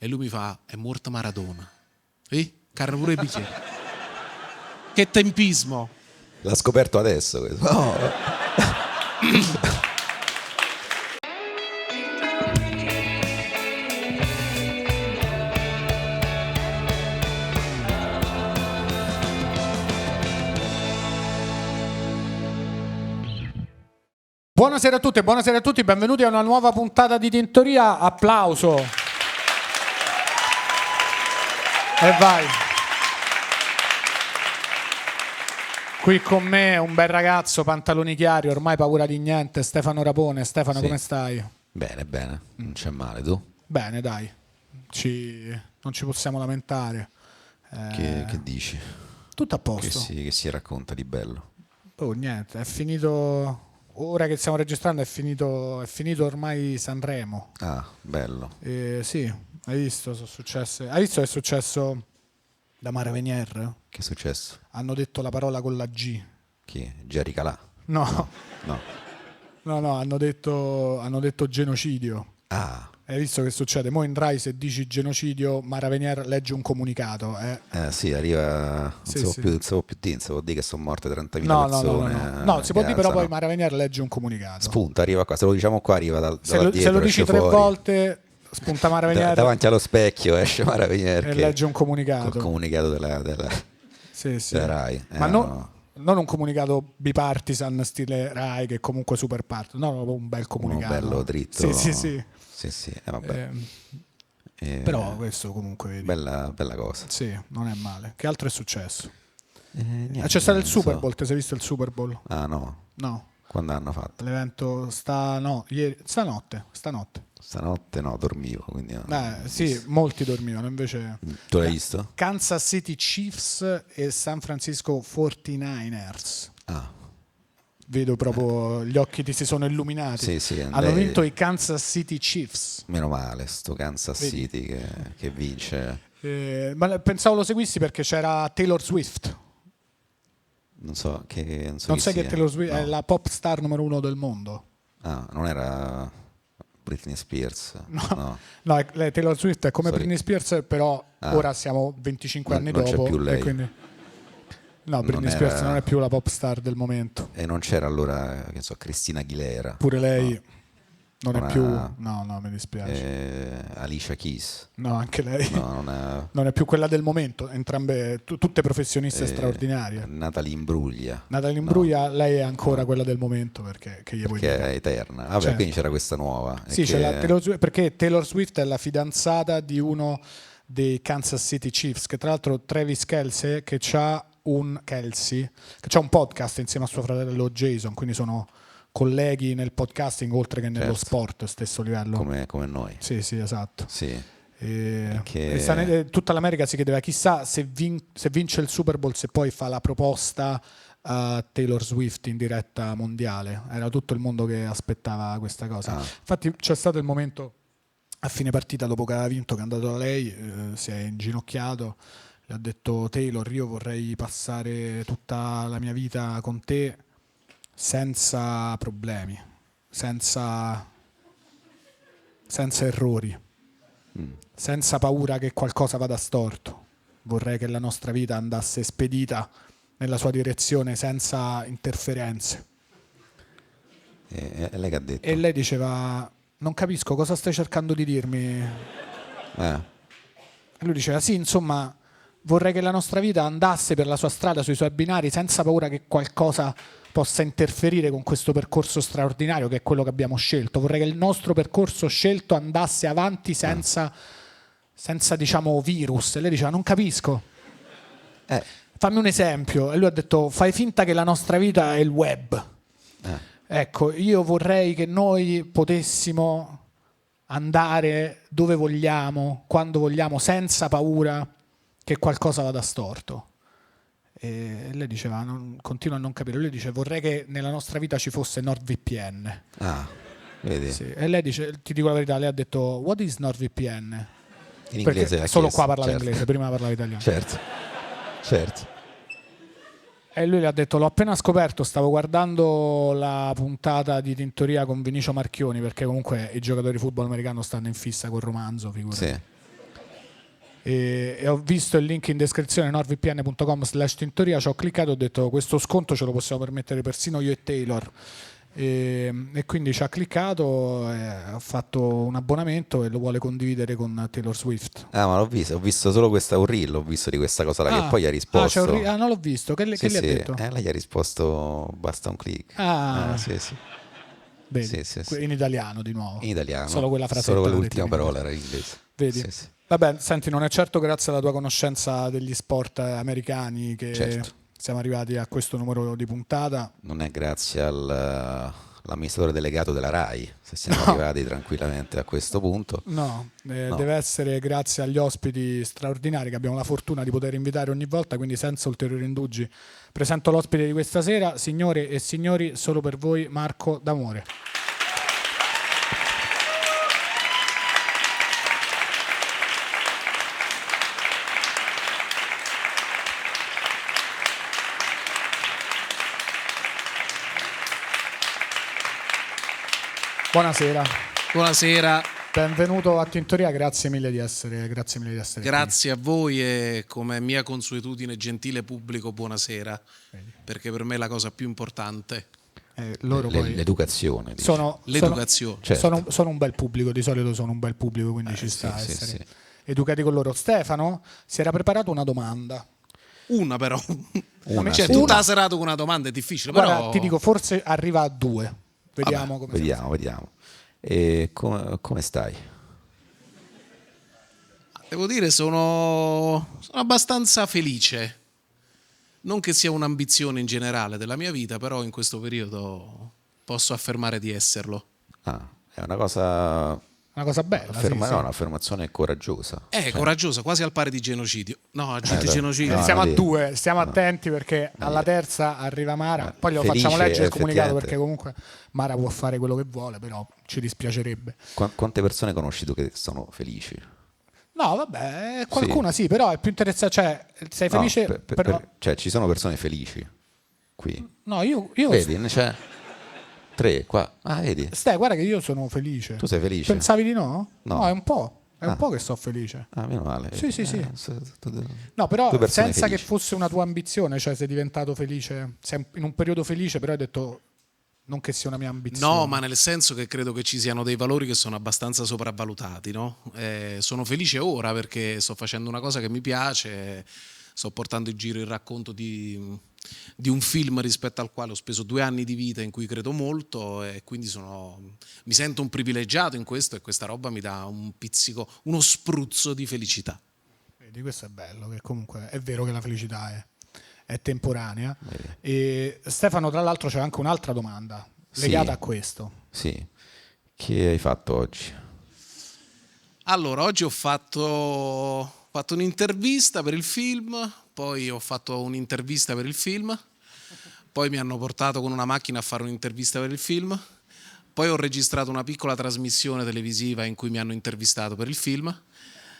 E lui mi fa: è morto Maradona. Carro pure i bicchieri. Che tempismo. L'ha scoperto adesso questo. No. Buonasera a tutti, benvenuti a una nuova puntata di Tintoria. Applauso. E vai. Qui con me un bel ragazzo, pantaloni chiari, ormai paura di niente, Stefano Rapone. Stefano, Sì. come stai? Bene, non c'è male, tu? Bene, dai. Non ci possiamo lamentare. Che dici? Tutto a posto. Che si racconta di bello? Oh, niente, è finito. Ora che stiamo registrando è finito ormai Sanremo. Ah, bello. Sì, hai visto che è successo da Mara Venier? Che è successo? Hanno detto la parola con la G. Chi? Jerry Calà? No, No. hanno detto genocidio. Ah. Hai visto che succede? Mo in Rai se dici genocidio, Mara Venier legge un comunicato. Sì, arriva. Non Sì, so sì. più dire, non so dire che sono morte 30.000 No, persone. no, si può dire, però poi no. Mara Venier legge un comunicato. Spunta, arriva qua. Se lo diciamo qua, arriva Se lo dietro, dici esce 3 fuori. volte, spunta Mara Venier Davanti allo specchio esce Mara Venier e che legge un comunicato. col comunicato della Sì. Rai. Ma no. non un comunicato bipartisan stile Rai che è comunque super part, no, proprio un bel comunicato. Uno bello dritto. Sì. Sì, vabbè. Però questo comunque vedi. Bella cosa. Sì, non è male. Che altro è successo? Niente, C'è stato il non Super so. Bowl, ti sei visto il Super Bowl? Ah no, No. quando hanno fatto? L'evento stanotte. Stanotte no, dormivo, quindi no. Sì, molti dormivano, invece Tu l'hai visto? Kansas City Chiefs e San Francisco 49ers. Ah, Vedo proprio gli occhi ti si sono illuminati. sì, Hanno vinto i Kansas City Chiefs. meno male, sto Kansas Vedi? City che vince. Ma pensavo lo seguissi perché c'era Taylor Swift. Non so che Non sai che Taylor Swift No. è la pop star numero 1 del mondo? Ah, non era Britney Spears? No, Taylor Swift è come Sorry. Britney Spears, però ora siamo 25 anni non c'è dopo. più lei. E quindi. No, Britney Non Spears era- non è più la pop star del momento. E non c'era allora, che so, Christina Aguilera? Pure lei non è Non più. ha- No, mi dispiace. Alicia Keys? No, anche lei. No, non Non è più quella del momento. Entrambe, tutte professioniste straordinarie. Natalie Imbruglia. Natalie Imbruglia, lei è ancora quella del momento perché che gli vuoi Che dire? è eterna. Vabbè, Certo. quindi c'era questa nuova. Sì, c'è la Taylor Swift, perché Taylor Swift è la fidanzata di uno dei Kansas City Chiefs, che tra l'altro Travis Kelce, che c'ha un podcast insieme a suo fratello Jason, quindi sono colleghi nel podcasting oltre che nello Certo. sport, stesso livello. come noi. Sì, esatto. Sì. Tutta l'America si chiedeva chissà se vince il Super Bowl, se poi fa la proposta a Taylor Swift in diretta mondiale. Era tutto il mondo che aspettava questa cosa. Infatti c'è stato il momento a fine partita, dopo che aveva vinto, che è andato da lei, si è inginocchiato, le ha detto: Taylor, io vorrei passare tutta la mia vita con te senza problemi, senza errori, senza paura che qualcosa vada storto. Vorrei che la nostra vita andasse spedita nella sua direzione senza interferenze. E lei che ha detto? E lei diceva: non capisco cosa stai cercando di dirmi. E lui diceva: sì, insomma, vorrei che la nostra vita andasse per la sua strada, sui suoi binari, senza paura che qualcosa possa interferire con questo percorso straordinario che è quello che abbiamo scelto. Vorrei che il nostro percorso scelto andasse avanti senza diciamo virus. E lei diceva: non capisco, fammi un esempio. E lui ha detto: fai finta che la nostra vita è il web. Ecco, io vorrei che noi potessimo andare dove vogliamo, quando vogliamo, senza paura che qualcosa vada storto. E lei diceva: continua a non capire. Lui dice: vorrei che nella nostra vita ci fosse NordVPN. Vedi? Sì. E lei dice, ti dico la verità, lei ha detto: what is NordVPN? In inglese Perché l'ha solo chiesto, qua parlava certo. inglese, prima parlava italiano. Certo. E lui le ha detto: l'ho appena scoperto, stavo guardando la puntata di Tintoria con Vinicio Marchioni, perché comunque i giocatori di football americano stanno in fissa col romanzo, figurati. Sì. e ho visto il link in descrizione nordvpn.com/tintoria, ci ho cliccato e ho detto questo sconto ce lo possiamo permettere persino io e Taylor. E quindi ci ha cliccato, ha fatto un abbonamento e lo vuole condividere con Taylor Swift. Ma ho visto solo un reel, ho visto di questa cosa là, che poi gli ha risposto. Non l'ho visto, che Sì, gli ha detto? lei gli ha risposto basta un click. Sì. Vedi, Sì. in italiano di nuovo. In italiano. Solo quella frase. Solo quell'ultima parola era in inglese. Vedi? Sì. Vabbè, senti, non è certo grazie alla tua conoscenza degli sport americani che siamo arrivati a questo numero di puntata. Non è grazie all'amministratore delegato della RAI, se siamo arrivati tranquillamente a questo punto. No, deve essere grazie agli ospiti straordinari che abbiamo la fortuna di poter invitare ogni volta, quindi senza ulteriori indugi. Presento l'ospite di questa sera, signore e signori, solo per voi Marco D'Amore. Buonasera. Buonasera. Benvenuto a Tintoria, grazie mille di essere Grazie a voi e come mia consuetudine gentile pubblico buonasera, perché per me è la cosa più importante. L'educazione. L'educazione. Sono un bel pubblico, di solito sono un bel pubblico, quindi ci sta a essere educati con loro. Stefano si era preparato una domanda. Una però. Cioè, tutta la serata con una domanda è difficile. Guarda, però ti dico, forse arriva a 2. Vediamo come vediamo. E come stai? Devo dire sono abbastanza felice. Non che sia un'ambizione in generale della mia vita, però in questo periodo posso affermare di esserlo. È una cosa bella. No, un'affermazione coraggiosa. Coraggiosa, quasi al pari di genocidio. No, genocidio. Stiamo a 2, stiamo attenti perché alla terza arriva Mara. Poi lo facciamo leggere il comunicato perché comunque Mara può fare quello che vuole, però ci dispiacerebbe. Quante persone conosci tu che sono felici? No, vabbè, qualcuna sì, però è più interessante. Cioè, sei felice? Cioè, ci sono persone felici qui. No, io vedi, c'è 3 qua. Vedi. Stai, guarda che io sono felice. Tu sei felice? Pensavi di no? No, è un po'. È un po' che sto felice. Meno male. Sì. No, però senza felici. che fosse una tua ambizione, cioè sei diventato felice, sei in un periodo felice, però hai detto non che sia una mia ambizione. No, ma nel senso che credo che ci siano dei valori che sono abbastanza sopravvalutati, no? Sono felice ora perché sto facendo una cosa che mi piace, sto portando in giro il racconto di un film rispetto al quale ho speso 2 anni di vita in cui credo molto e quindi mi sento un privilegiato in questo e questa roba mi dà un pizzico, uno spruzzo di felicità. Vedi, questo è bello, che comunque è vero che la felicità è temporanea. E Stefano, tra l'altro, c'è anche un'altra domanda legata a questo. Sì. Che hai fatto oggi? Allora, oggi ho fatto un'intervista per il film, poi ho fatto un'intervista per il film, poi mi hanno portato con una macchina a fare un'intervista per il film, poi ho registrato una piccola trasmissione televisiva in cui mi hanno intervistato per il film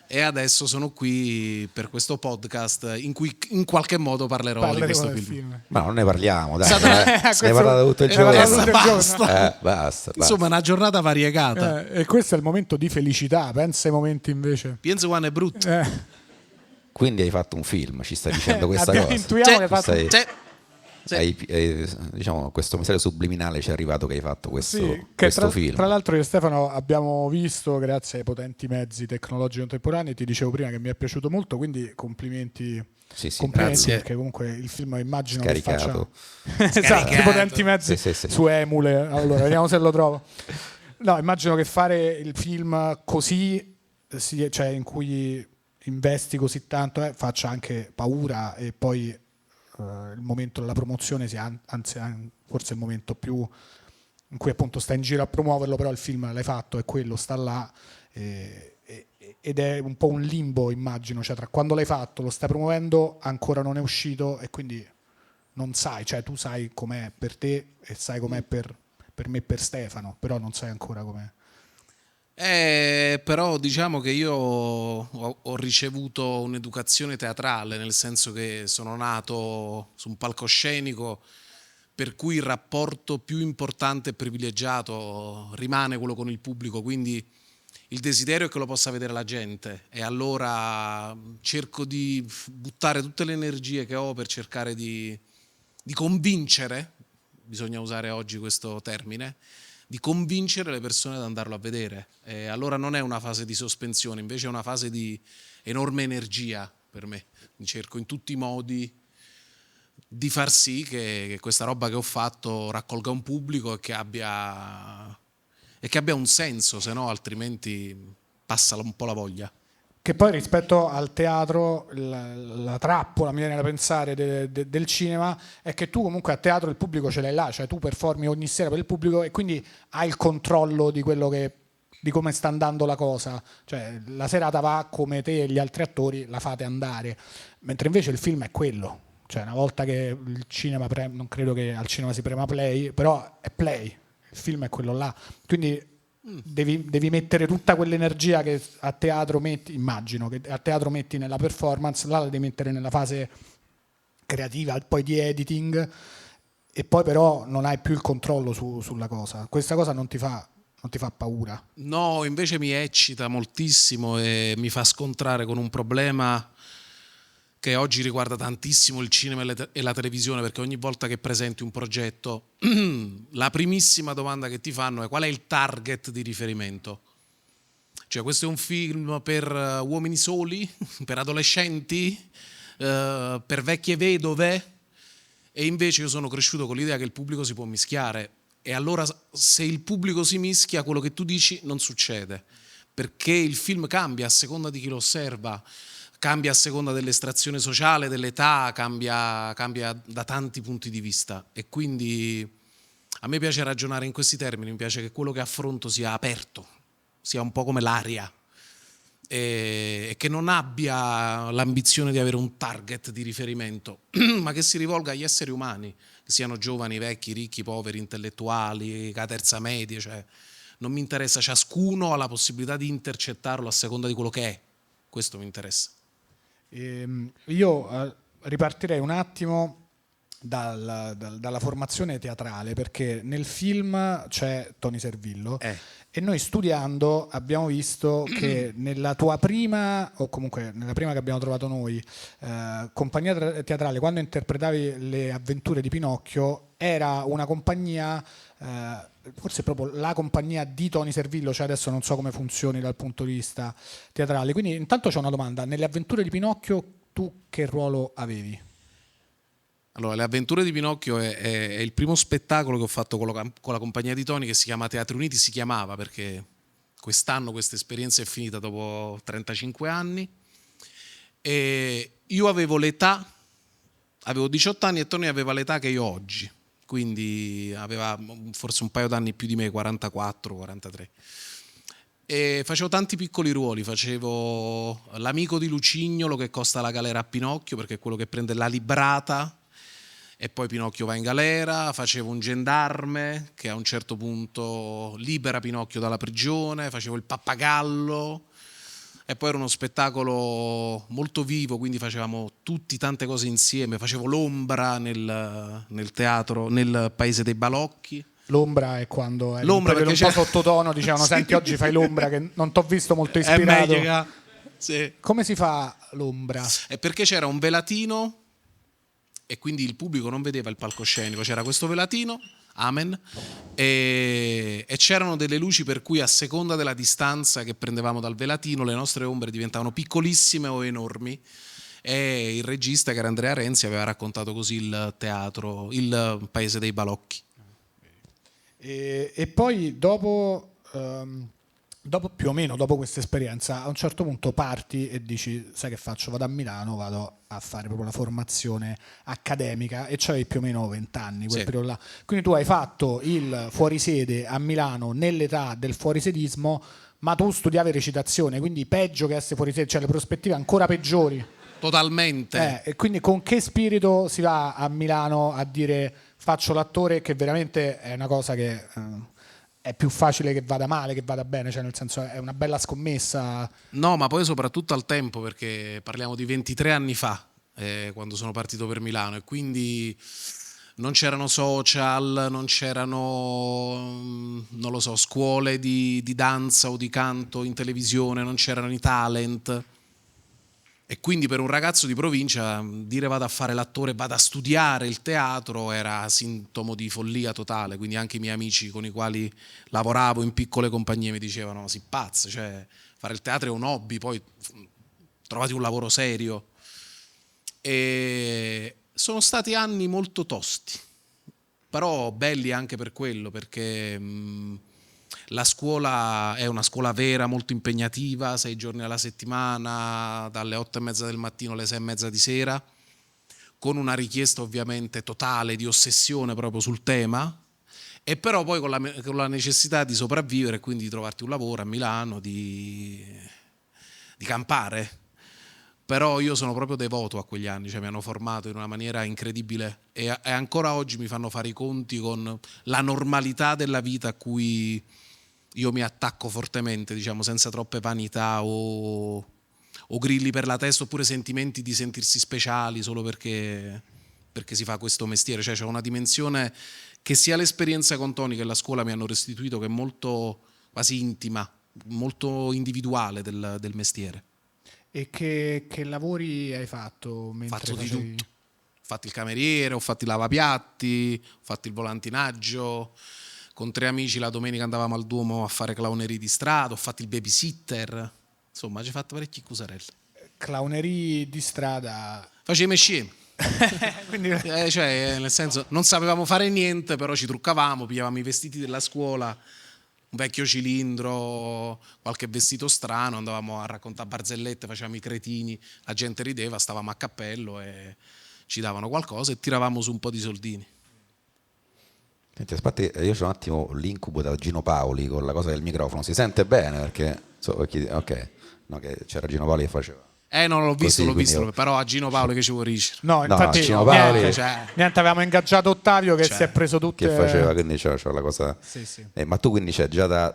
e adesso sono qui per questo podcast in cui in qualche modo parlerò di questo film. Ma non ne parliamo, dai. Se ne parlato tutto il giorno. Basta. Insomma, è una giornata variegata. E questo è il momento di felicità, pensa ai momenti invece. Penso quando è brutto. Quindi hai fatto un film, ci stai dicendo questa cosa? Intuiamo che hai fatto diciamo, questo messaggio subliminale ci è arrivato che hai fatto questo film. Tra l'altro io e Stefano abbiamo visto grazie ai potenti mezzi tecnologici contemporanei, ti dicevo prima che mi è piaciuto molto, quindi complimenti. Complimenti, perché comunque il film immagino scaricato. Che faccia esatto, i potenti mezzi su Emule. Allora vediamo se lo trovo. No, immagino che fare il film così, cioè in cui investi così tanto, faccia anche paura e poi il momento della promozione sia anzi forse il momento più in cui appunto stai in giro a promuoverlo, però il film l'hai fatto e quello sta là ed è un po' un limbo, immagino, cioè tra quando l'hai fatto, lo stai promuovendo, ancora non è uscito e quindi non sai, cioè tu sai com'è per te e sai com'è per me e per Stefano, però non sai ancora com'è. Però diciamo che io ho ricevuto un'educazione teatrale, nel senso che sono nato su un palcoscenico per cui il rapporto più importante e privilegiato rimane quello con il pubblico, quindi il desiderio è che lo possa vedere la gente, e allora cerco di buttare tutte le energie che ho per cercare di convincere, bisogna usare oggi questo termine, di convincere le persone ad andarlo a vedere. E allora non è una fase di sospensione, invece è una fase di enorme energia per me. Cerco in tutti i modi di far sì che questa roba che ho fatto raccolga un pubblico e che abbia un senso, se no altrimenti passa un po' la voglia. Che poi rispetto al teatro, la trappola, mi viene da pensare, del cinema è che tu comunque a teatro il pubblico ce l'hai là, cioè tu performi ogni sera per il pubblico e quindi hai il controllo di quello di come sta andando la cosa, cioè la serata va come te e gli altri attori la fate andare, mentre invece il film è quello, cioè una volta che il cinema, non credo che al cinema si prema play, però è play, il film è quello là, quindi devi mettere tutta quell'energia che a teatro metti, immagino, che a teatro metti nella performance, là la devi mettere nella fase creativa, poi di editing, e poi però non hai più il controllo sulla cosa. Questa cosa non ti fa paura? No, invece mi eccita moltissimo e mi fa scontrare con un problema che oggi riguarda tantissimo il cinema e la televisione, perché ogni volta che presenti un progetto la primissima domanda che ti fanno è: qual è il target di riferimento? Cioè, questo è un film per uomini soli, per adolescenti, per vecchie vedove? E invece io sono cresciuto con l'idea che il pubblico si può mischiare, e allora se il pubblico si mischia quello che tu dici non succede, perché il film cambia a seconda di chi lo osserva, cambia a seconda dell'estrazione sociale, dell'età, cambia da tanti punti di vista, e quindi a me piace ragionare in questi termini, mi piace che quello che affronto sia aperto, sia un po' come l'aria, e che non abbia l'ambizione di avere un target di riferimento, ma che si rivolga agli esseri umani, che siano giovani, vecchi, ricchi, poveri, intellettuali, a terza media, cioè non mi interessa, ciascuno ha la possibilità di intercettarlo a seconda di quello che è, questo mi interessa. Io ripartirei un attimo dalla formazione teatrale, perché nel film c'è Tony Servillo e noi studiando abbiamo visto che nella tua prima, o comunque nella prima che abbiamo trovato noi, compagnia teatrale, quando interpretavi le avventure di Pinocchio, era una compagnia, forse proprio la compagnia di Tony Servillo, cioè adesso non so come funzioni dal punto di vista teatrale. Quindi intanto c'è una domanda: nelle avventure di Pinocchio tu che ruolo avevi? Allora, Le avventure di Pinocchio è il primo spettacolo che ho fatto con la compagnia di Tony, che si chiama Teatri Uniti, si chiamava, perché quest'anno questa esperienza è finita dopo 35 anni, e io avevo 18 anni e Tony aveva l'età che io ho oggi, quindi aveva forse un paio d'anni più di me, 44, 43. E facevo tanti piccoli ruoli, facevo l'amico di Lucignolo che costa la galera a Pinocchio, perché è quello che prende la librata e poi Pinocchio va in galera, facevo un gendarme che a un certo punto libera Pinocchio dalla prigione, facevo il pappagallo, e poi era uno spettacolo molto vivo, quindi facevamo tante cose insieme, facevo l'ombra nel teatro, nel Paese dei Balocchi. L'ombra è quando è l'ombra un po' sottotono, dicevano: sì. Senti, oggi fai l'ombra, che non t'ho visto molto ispirato. È magica. Sì. Come si fa l'ombra? È perché c'era un velatino e quindi il pubblico non vedeva il palcoscenico, c'era questo velatino, amen, e c'erano delle luci per cui a seconda della distanza che prendevamo dal velatino le nostre ombre diventavano piccolissime o enormi, e il regista, che era Andrea Renzi, aveva raccontato così il teatro, il Paese dei Balocchi. E poi dopo più o meno dopo questa esperienza, a un certo punto parti e dici: sai che faccio? Vado a Milano, vado a fare proprio la formazione accademica, e c'avevi più o meno 20 anni quel periodo là. Quindi tu hai fatto il fuorisede a Milano nell'età del fuorisedismo, ma tu studiavi recitazione, quindi peggio che essere fuorisede, cioè le prospettive ancora peggiori. Totalmente. E quindi con che spirito si va a Milano a dire faccio l'attore, che veramente è una cosa che è più facile che vada male che vada bene, cioè nel senso è una bella scommessa. No, ma poi soprattutto al tempo, perché parliamo di 23 anni fa, quando sono partito per Milano, e quindi non c'erano social, non c'erano, non lo so, scuole di danza o di canto in televisione, non c'erano i talent. E quindi per un ragazzo di provincia dire vado a fare l'attore, vado a studiare il teatro era sintomo di follia totale, quindi anche i miei amici con i quali lavoravo in piccole compagnie mi dicevano si pazzo, cioè fare il teatro è un hobby, poi trovati un lavoro serio. E sono stati anni molto tosti, però belli anche per quello, perché la scuola è una scuola vera, molto impegnativa, 6 giorni alla settimana, dalle 8:30 del mattino alle 6:30 di sera, con una richiesta ovviamente totale di ossessione proprio sul tema, e però poi con la necessità di sopravvivere, quindi di trovarti un lavoro a Milano, di campare. Però io sono proprio devoto a quegli anni, cioè mi hanno formato in una maniera incredibile e ancora oggi mi fanno fare i conti con la normalità della vita a cui io mi attacco fortemente, diciamo, senza troppe vanità o grilli per la testa, oppure sentimenti di sentirsi speciali solo perché si fa questo mestiere. Cioè c'è una dimensione che sia l'esperienza con Tony che la scuola mi hanno restituito, che è molto quasi intima, molto individuale del mestiere. E che lavori hai fatto mentre Fatto di facevi? tutto. Ho fatto il cameriere, ho fatto il lavapiatti, ho fatto il volantinaggio. Con 3 amici la domenica andavamo al Duomo a fare clownerie di strada, ho fatto il babysitter. Insomma, ci ho fatto parecchie cusarelle. Clownerie di strada. Facevamo insieme. Quindi Cioè, nel senso, non sapevamo fare niente, però ci truccavamo, pigliavamo i vestiti della scuola, un vecchio cilindro, qualche vestito strano, andavamo a raccontare barzellette, facevamo i cretini, la gente rideva, stavamo a cappello e ci davano qualcosa e tiravamo su un po' di soldini. Senti, aspetta, io c'ho un attimo l'incubo da Gino Paoli con la cosa del microfono. Si sente bene perché ok, no, che c'era Gino Paoli che faceva. Non l'ho visto, Così, quindi però a Gino Paolo che ci vuoi dicere? no, infatti Gino Paoli- niente, avevamo ingaggiato Ottavio che Cioè, si è preso tutte. che faceva, quindi c'ho la cosa. Sì, sì. Ma tu quindi c'è già da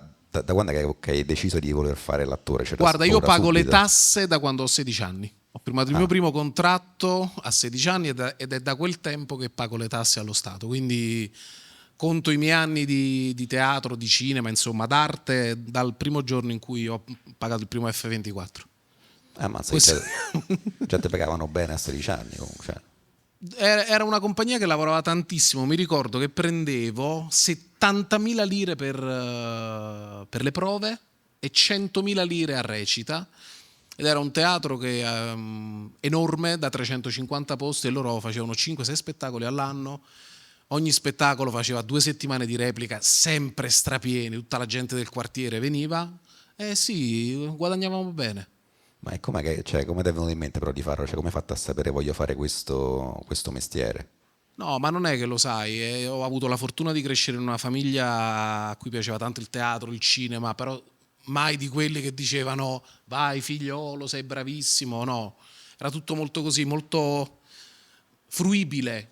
quando è che hai deciso di voler fare l'attore? C'era Guarda, io ora pago le subito? tasse da quando ho 16 anni. Ho firmato il mio primo contratto a 16 anni ed è da quel tempo che pago le tasse allo Stato. Quindi conto i miei anni di teatro, di cinema, insomma, d'arte dal primo giorno in cui ho pagato il primo F24. Ammazza, Questo- già te pagavano bene a 16 anni comunque. Cioè. Era una compagnia che lavorava tantissimo. Mi ricordo che prendevo 70.000 lire per le prove e 100.000 lire a recita. Ed era un teatro enorme, da 350 posti, e loro facevano 5-6 spettacoli all'anno. Ogni spettacolo faceva 2 settimane di replica, sempre strapieni, tutta la gente del quartiere veniva. Sì, guadagnavamo bene. Ma è come ti è venuto in mente però di farlo? Cioè, come hai fatto a sapere voglio fare questo mestiere? No, ma non è che lo sai, ho avuto la fortuna di crescere in una famiglia a cui piaceva tanto il teatro, il cinema, però mai di quelli che dicevano vai figliolo, sei bravissimo, no. Era tutto molto così, molto fruibile.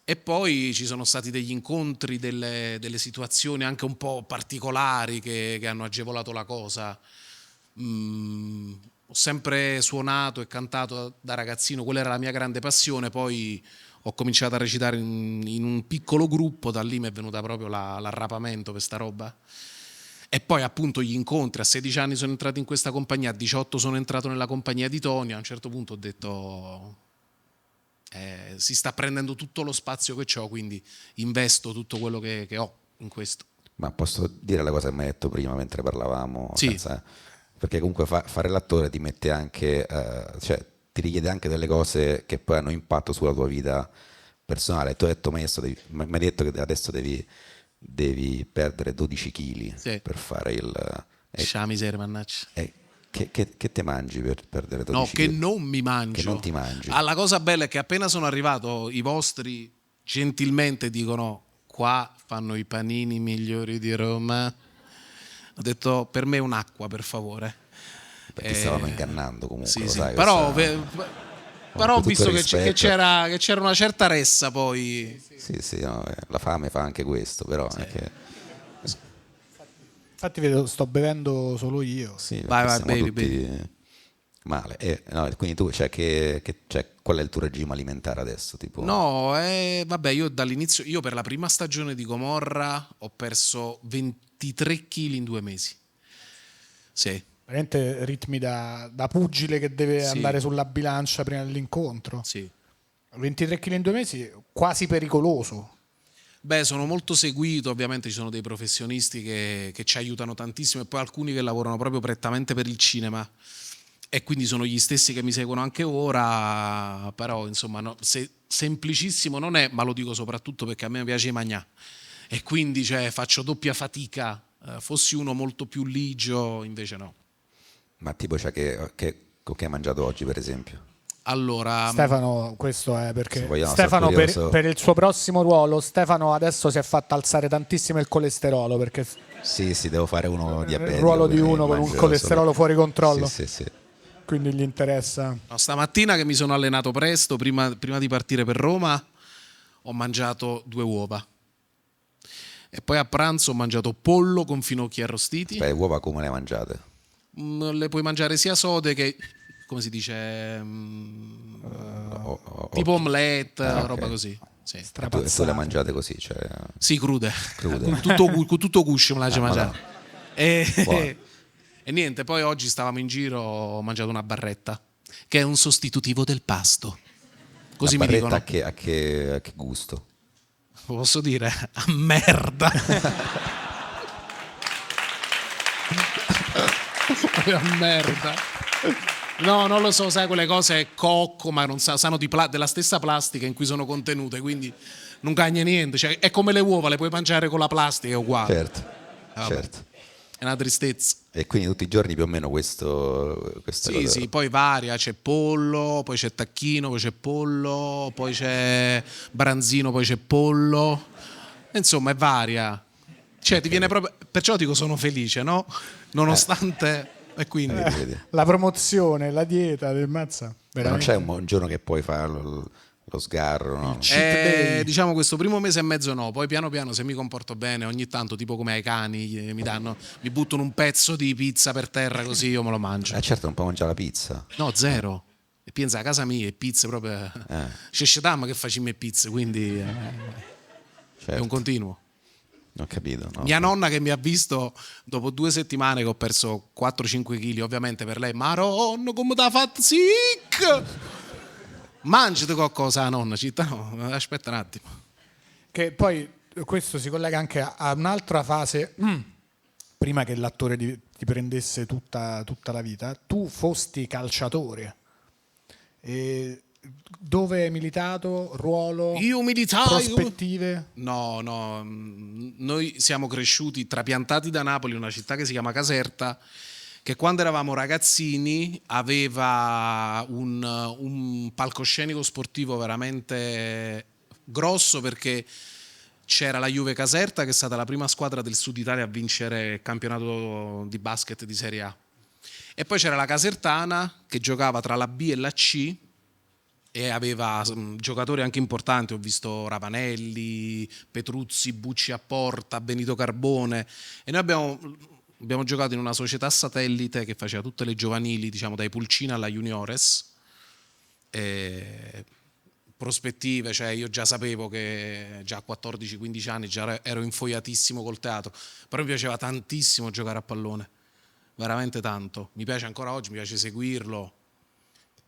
E poi ci sono stati degli incontri, delle situazioni anche un po' particolari che hanno agevolato la cosa. Ho sempre suonato e cantato da ragazzino, quella era la mia grande passione. Poi ho cominciato a recitare in un piccolo gruppo, da lì mi è venuta proprio l'arrapamento per sta roba. E poi appunto gli incontri, a 16 anni sono entrato in questa compagnia, a 18 sono entrato nella compagnia di Tony, a un certo punto ho detto si sta prendendo tutto lo spazio che ho, quindi investo tutto quello che ho in questo. Ma posso dire la cosa che mi hai detto prima mentre parlavamo? Sì. Perché comunque fare l'attore ti mette anche, cioè ti richiede anche delle cose che poi hanno impatto sulla tua vita personale. Tu hai detto, mi hai detto che adesso devi perdere 12 kg Sì. per fare il... Scia miseria, mannaggia. Che te mangi per perdere 12 No, kg? che non mi mangio. Che non ti mangi. La cosa bella è che appena sono arrivato, i vostri gentilmente dicono qua fanno i panini migliori di Roma. Ho detto per me un'acqua, per favore. Perché stavano ingannando comunque, Sì, lo sì. sai, Però ho tutto visto il che rispetto. c'era una certa ressa poi. Sì, no, la fame fa anche questo, però è che... Infatti vedo, sto bevendo solo io. Sì, Vai, perché siamo bevi, tutti... bevi. Male. No, quindi tu, qual è il tuo regime alimentare adesso? Tipo? No, vabbè, io dall'inizio, io per la prima stagione di Gomorra ho perso 23 kg in 2 mesi. Sì. Veramente ritmi da pugile che deve Sì. andare sulla bilancia prima dell'incontro. Sì. 23 kg in 2 mesi, quasi pericoloso. Beh, sono molto seguito, ovviamente ci sono dei professionisti che ci aiutano tantissimo e poi alcuni che lavorano proprio prettamente per il cinema e quindi sono gli stessi che mi seguono anche ora, però insomma semplicissimo non è, ma lo dico soprattutto perché a me piace mangiare e quindi faccio doppia fatica, fossi uno molto più ligio invece no. Ma tipo, che hai mangiato oggi, per esempio? Allora, Stefano, questo è perché Se vogliamo, Stefano sono curioso. per il suo prossimo ruolo, Stefano adesso si è fatto alzare tantissimo il colesterolo perché Sì, devo fare uno diabetico. il ruolo di quindi uno con un mangio colesterolo solo- fuori controllo, Sì. quindi gli interessa. no, stamattina che mi sono allenato presto, prima di partire per Roma, ho mangiato 2 uova. E poi a pranzo ho mangiato pollo con finocchi arrostiti. Beh, uova come le hai mangiate? Le puoi mangiare sia sode che, come si dice, tipo omelette, ok. roba così. Sì, E tu le Strapazzate. mangiate così? sì, crude. Crude. Con tutto guscio me la faccio mangiare. Buono. E niente, poi oggi stavamo in giro, ho mangiato una barretta, che è un sostitutivo del pasto. Così La mi dicono. barretta a che gusto? Lo posso dire? A merda. A merda. No, non lo so, sai quelle cose cocco, ma non sanno della stessa plastica in cui sono contenute, quindi non cagna niente. Cioè, è come le uova, le puoi mangiare con la plastica, è uguale. Certo, Vabbè. certo. È una tristezza. E quindi tutti i giorni più o meno questa Sì, cosa. sì, poi varia, c'è pollo, poi c'è tacchino, poi c'è pollo, poi c'è branzino, poi c'è pollo. Insomma, è varia. Cioè, ti viene proprio. Perciò dico sono felice, no? Nonostante. E quindi. Vedi. La promozione, la dieta del mazza. Ma non Veramente. c'è un giorno che puoi fare lo sgarro, no? cheat day. Diciamo questo primo mese e mezzo no, poi piano piano se mi comporto bene, ogni tanto tipo come ai cani mi buttano un pezzo di pizza per terra così io me lo mangio. Certo, non puoi mangiare la pizza. No, zero. E pensa a casa mia e pizze proprio. C'è scetamma che facciamo e pizze, quindi è Certo. un continuo. Ho capito. No? Mia nonna che mi ha visto dopo 2 settimane che ho perso 4-5 kg, ovviamente per lei, Maronno, come ti ha fatto sick? Mangiate qualcosa, nonna, città no, aspetta un attimo. Che poi questo si collega anche a un'altra fase, prima che l'attore ti prendesse tutta la vita, tu fosti calciatore. E dove hai militato? Ruolo? Io militai. Prospettive? No, noi siamo cresciuti trapiantati da Napoli, una città che si chiama Caserta, che quando eravamo ragazzini aveva un palcoscenico sportivo veramente grosso perché c'era la Juve Caserta che è stata la prima squadra del Sud Italia a vincere il campionato di basket di Serie A. E poi c'era la Casertana che giocava tra la B e la C e aveva giocatori anche importanti, ho visto Ravanelli, Petruzzi, Bucci a Porta, Benito Carbone e noi abbiamo giocato in una società satellite che faceva tutte le giovanili, diciamo dai Pulcina alla Juniores. Prospettive, cioè io già sapevo che già a 14-15 anni già ero infoiatissimo col teatro, però mi piaceva tantissimo giocare a pallone, veramente tanto, mi piace ancora oggi, mi piace seguirlo.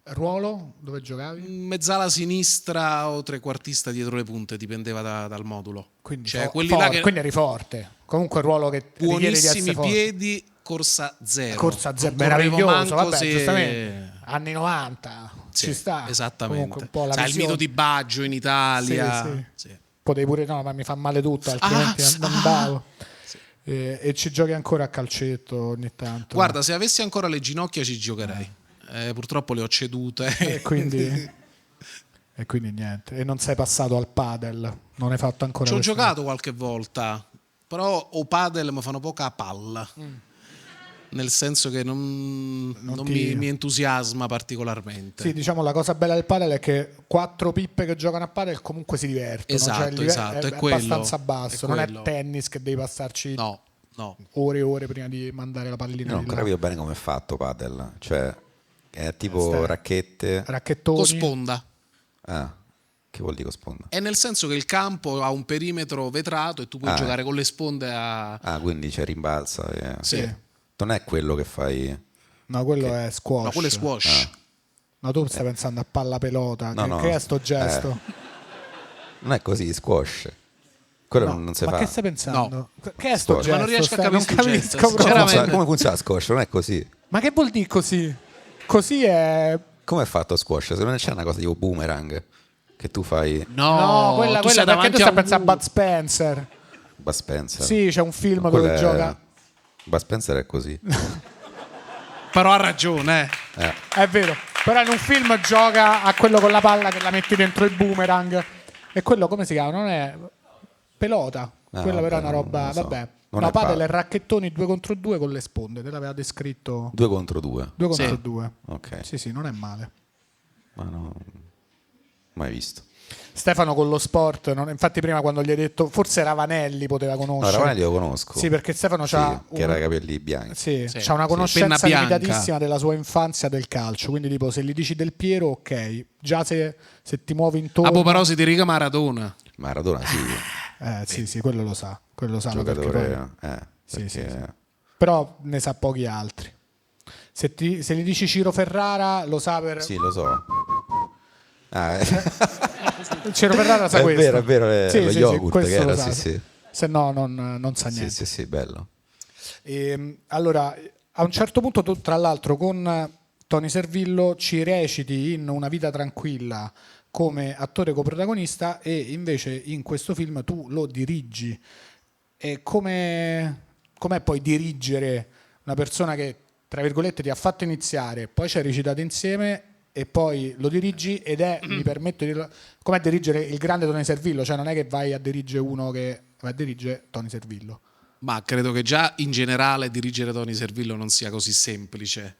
Ruolo? Dove giocavi? Mezzala sinistra o trequartista dietro le punte, dipendeva dal modulo. Quindi, Cioè, quelli là che quindi eri forte. Comunque il ruolo che richiede di essere buonissimi forte. piedi, corsa zero. Corsa zero, Non correvo meraviglioso, manco vabbè, se- giustamente. Anni 90, Sì, ci sta. esattamente. Comunque un po' la Sai, il visione. mito di Baggio in Italia. Sì. Sì. Potevi pure no, ma mi fa male tutto, altrimenti non andavo. E ci giochi ancora a calcetto ogni tanto. Guarda, se avessi ancora le ginocchia ci giocherei. Purtroppo le ho cedute. E quindi niente. E non sei passato al padel? Non hai fatto ancora Ci ho questo? giocato qualche volta, però o padel mi fanno poca palla. Nel senso che non mi entusiasma particolarmente. Sì, diciamo la cosa bella del padel è che 4 pippe che giocano a padel comunque si divertono. Esatto, cioè il livello esatto, è è quello, abbastanza basso. è Non è quello. tennis che devi passarci No. ore e ore prima di mandare la pallina. Io non di là. capivo bene come è fatto padel, cioè È tipo racchette. Racchettoni. Con sponda. Ah, che vuol dire con sponda? È nel senso che il campo ha un perimetro vetrato e tu puoi giocare con le sponde a... Ah, quindi c'è rimbalza. Sì. Non è quello che fai... No, quello è squash. No, quello è squash. No, tu stai pensando a palla pelota. No, che è sto gesto? Non è così, squash. Quello non si ma fa. che stai pensando? Che è sto Squash. gesto? Ma non riesco a capire Non sto capisco gesto, proprio. sinceramente. Come funziona squash? Non è così. Ma che vuol dire così? Così è... Come è fatto squash? Se non c'è una cosa tipo boomerang che tu fai No, quella tu sei perché tu davanti stai a un pensando a Bud Spencer. Bud Spencer. Sì, c'è un film Quello dove gioca... Bud Spencer è così. Però ha ragione. È vero, però in un film gioca a quello con la palla che la metti dentro il boomerang. E quello come si chiama? Non è pelota. Quella però è una roba, non lo so. vabbè. Non No, è padel padel. è racchettoni 2 contro 2 con le sponde, te l'aveva descritto 2 contro 2. 2 contro Sì. 2. Ok. Sì, non è male. Ma no, mai visto. Stefano con lo sport, infatti prima quando gli hai detto, forse Ravanelli poteva No, conoscere. Ravanelli lo conosco. Sì, perché Stefano Sì, c'ha che era capelli bianchi. Sì, Sì, c'ha una sì, conoscenza penna bianca. limitatissima della sua infanzia del calcio, quindi tipo se gli dici Del Piero, ok, già se ti muovi intorno... Però si ti riga Maradona. Maradona sì, sì, quello lo sa, quello lo sanno perché giocatore. poi... Sì, Perché... sì. Però ne sa pochi altri. Se gli dici Ciro Ferrara, lo sa per... Sì, lo so. Ciro Ferrara sa È questo. vero, è vero, Sì, lo sì, yogurt questo che lo era, sa. sì. Se no non sa niente. Sì, bello. Allora, a un certo punto tu, tra l'altro, con Tony Servillo ci reciti in Una vita tranquilla come attore coprotagonista e invece in questo film tu lo dirigi. E com'è poi dirigere una persona che, tra virgolette, ti ha fatto iniziare, poi ci hai recitato insieme e poi lo dirigi ed è, mi permetto di dirlo, com'è dirigere il grande Tony Servillo? Cioè non è che vai a dirigere uno che va a dirigere Tony Servillo. Ma credo che già in generale dirigere Tony Servillo non sia così semplice,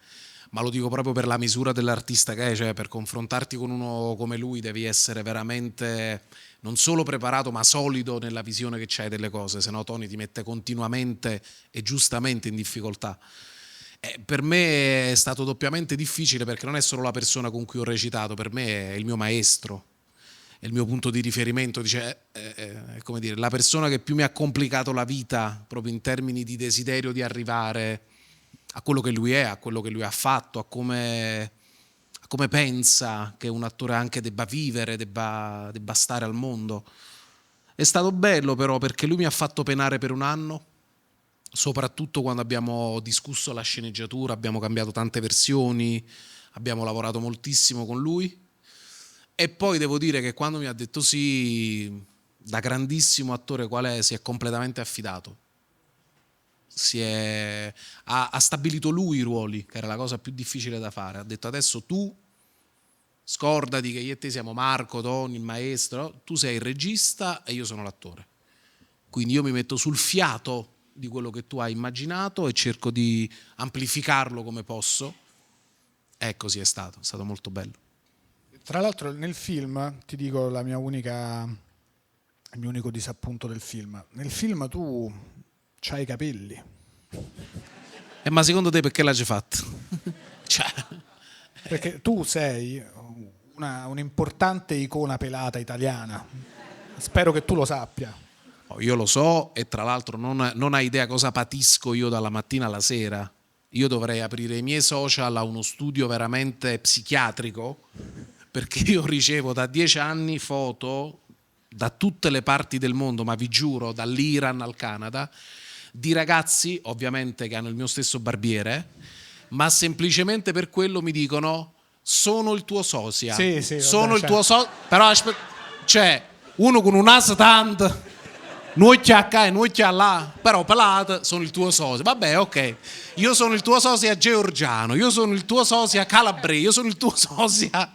ma lo dico proprio per la misura dell'artista che è, cioè per confrontarti con uno come lui devi essere veramente non solo preparato ma solido nella visione che c'hai delle cose, se no Tony ti mette continuamente e giustamente in difficoltà. Per me è stato doppiamente difficile perché non è solo la persona con cui ho recitato, per me è il mio maestro, è il mio punto di riferimento, è come dire, la persona che più mi ha complicato la vita proprio in termini di desiderio di arrivare a quello che lui è, a quello che lui ha fatto, a come pensa che un attore anche debba vivere, debba stare al mondo. È stato bello però perché lui mi ha fatto penare per un anno, soprattutto quando abbiamo discusso la sceneggiatura, abbiamo cambiato tante versioni, abbiamo lavorato moltissimo con lui. E poi devo dire che quando mi ha detto sì, da grandissimo attore qual è, si è completamente affidato. Ha stabilito lui i ruoli, che era la cosa più difficile da fare. Ha detto adesso tu scordati che io e te siamo Marco, Tony, il maestro, tu sei il regista e io sono l'attore. Quindi io mi metto sul fiato di quello che tu hai immaginato e cerco di amplificarlo come posso. E così è stato molto bello. Tra l'altro nel film, ti dico il mio unico disappunto del film, nel film tu c'hai i capelli. Ma secondo te perché l'hai fatto? Cioè... Perché tu sei un'importante icona pelata italiana. Spero che tu lo sappia. Io lo so e tra l'altro non hai idea cosa patisco io dalla mattina alla sera. Io dovrei aprire i miei social a uno studio veramente psichiatrico perché io ricevo da 10 anni foto da tutte le parti del mondo, ma vi giuro, dall'Iran al Canada, di ragazzi ovviamente che hanno il mio stesso barbiere, ma semplicemente per quello mi dicono sono il tuo sosia. Sì, sono vabbè, il tuo sosia. Però c'è uno con un naso tanto, noi c'è qua e noi c'è là, però pelato sono il tuo sosia. Vabbè, ok, io sono il tuo sosia georgiano, io sono il tuo sosia calabrese, io sono il tuo sosia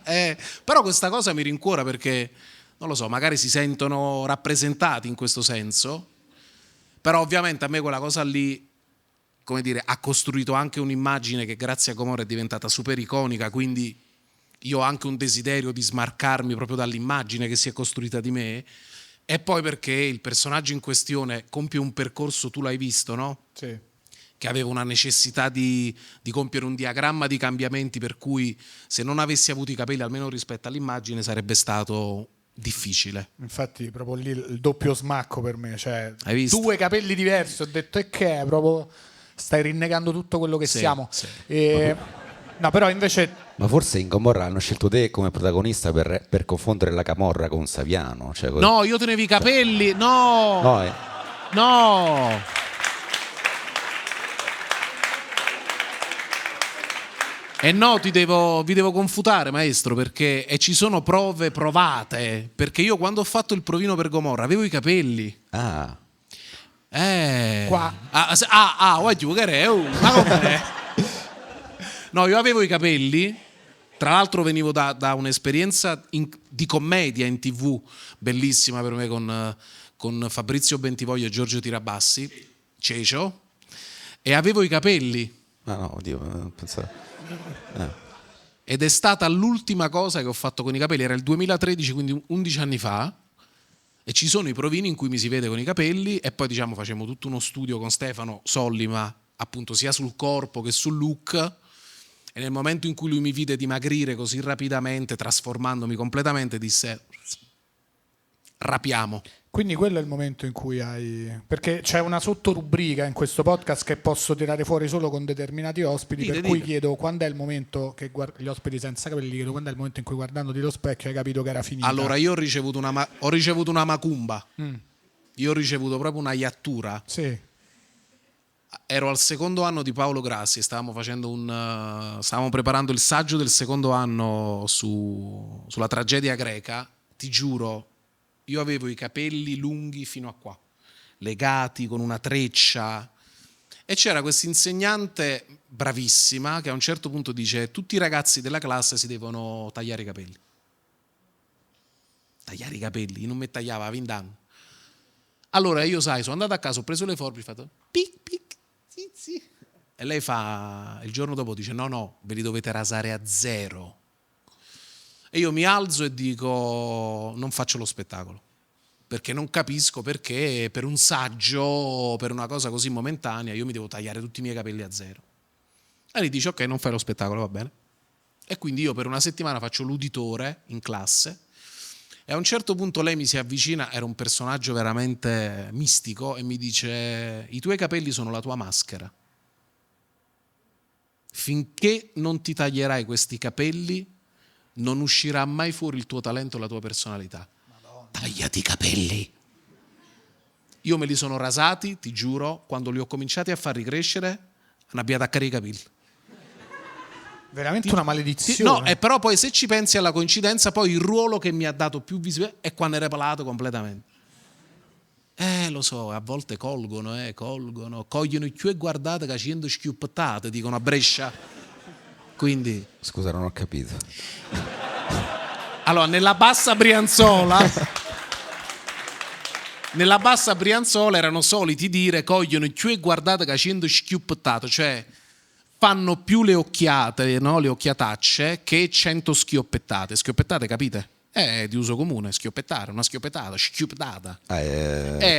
però questa cosa mi rincuora perché non lo so, magari si sentono rappresentati in questo senso, però ovviamente a me quella cosa lì, come dire, ha costruito anche un'immagine che grazie a Gomorra è diventata super iconica, quindi io ho anche un desiderio di smarcarmi proprio dall'immagine che si è costruita di me. E poi perché il personaggio in questione compie un percorso, tu l'hai visto, no? Sì. che avevo una necessità di compiere un diagramma di cambiamenti per cui se non avessi avuto i capelli, almeno rispetto all'immagine, sarebbe stato difficile. Infatti proprio lì il doppio smacco per me, cioè Hai visto? 2 capelli diversi, ho detto e che è proprio stai rinnegando tutto quello che siamo. Sì. No, però invece Ma forse in Gomorra hanno scelto te come protagonista per confondere la Camorra con Saviano. Cioè, No, io tenevo i capelli, no. E no, vi devo confutare, maestro, perché ci sono prove provate. Perché io quando ho fatto il provino per Gomorra avevo i capelli. Ah, Qua. Voglio che ma com'è? No, io avevo i capelli. Tra l'altro venivo da un'esperienza di commedia in TV bellissima per me con Fabrizio Bentivoglio e Giorgio Tirabassi, Cecio, e avevo i capelli. no, oddio, pensavo. Ed è stata l'ultima cosa che ho fatto con i capelli, era il 2013, quindi 11 anni fa, e ci sono i provini in cui mi si vede con i capelli e poi diciamo facevamo tutto uno studio con Stefano Sollima, appunto sia sul corpo che sul look, e nel momento in cui lui mi vide dimagrire così rapidamente, trasformandomi completamente, disse rapiamo. quindi quello è il momento in cui perché c'è una sottorubrica in questo podcast che posso tirare fuori solo con determinati ospiti, per cui chiedo quando è il momento che gli ospiti senza capelli chiedo quando è il momento in cui guardandoti allo specchio hai capito che era finita. Allora io ho ricevuto una macumba. Io ho ricevuto proprio una iattura. Sì. Ero al secondo anno di Paolo Grassi, stavamo preparando il saggio del secondo anno sulla tragedia greca. Ti giuro, io avevo i capelli lunghi fino a qua, legati con una treccia, e c'era questa insegnante bravissima che a un certo punto dice: tutti i ragazzi della classe si devono tagliare i capelli. Tagliare i capelli? Non mi tagliava a 20 anni. Allora io, sono andato a casa, ho preso le forbici, ho fatto pic pic, sì. E lei il giorno dopo dice: no, ve li dovete rasare a 0. E io mi alzo e dico: non faccio lo spettacolo, perché non capisco perché per un saggio, per una cosa così momentanea, io mi devo tagliare tutti i miei capelli a 0. E lei dice: ok, non fai lo spettacolo, va bene. E quindi io per una settimana faccio l'uditore in classe, e a un certo punto lei mi si avvicina, era un personaggio veramente mistico, e mi dice: i tuoi capelli sono la tua maschera. Finché non ti taglierai questi capelli non uscirà mai fuori il tuo talento e la tua personalità. Madonna. Tagliati i capelli. Io me li sono rasati, ti giuro, quando li ho cominciati a far ricrescere, hanno abbiato a attaccare i capelli. Veramente una maledizione. No, e però poi se ci pensi alla coincidenza, poi il ruolo che mi ha dato più visibilità è quando era pelato completamente. Lo so, a volte cogliono i più e guardate che facendo schiuppettate, dicono a Brescia. Quindi... Scusa, non ho capito. Allora, nella bassa Brianzola erano soliti dire cogliono i più e guardate che facendo schiuppettate, cioè fanno più le occhiate, no? Le occhiatacce, che 100 schioppettate. Schioppettate, capite? È di uso comune, schioppettare, una schioppettata, schiuppetata.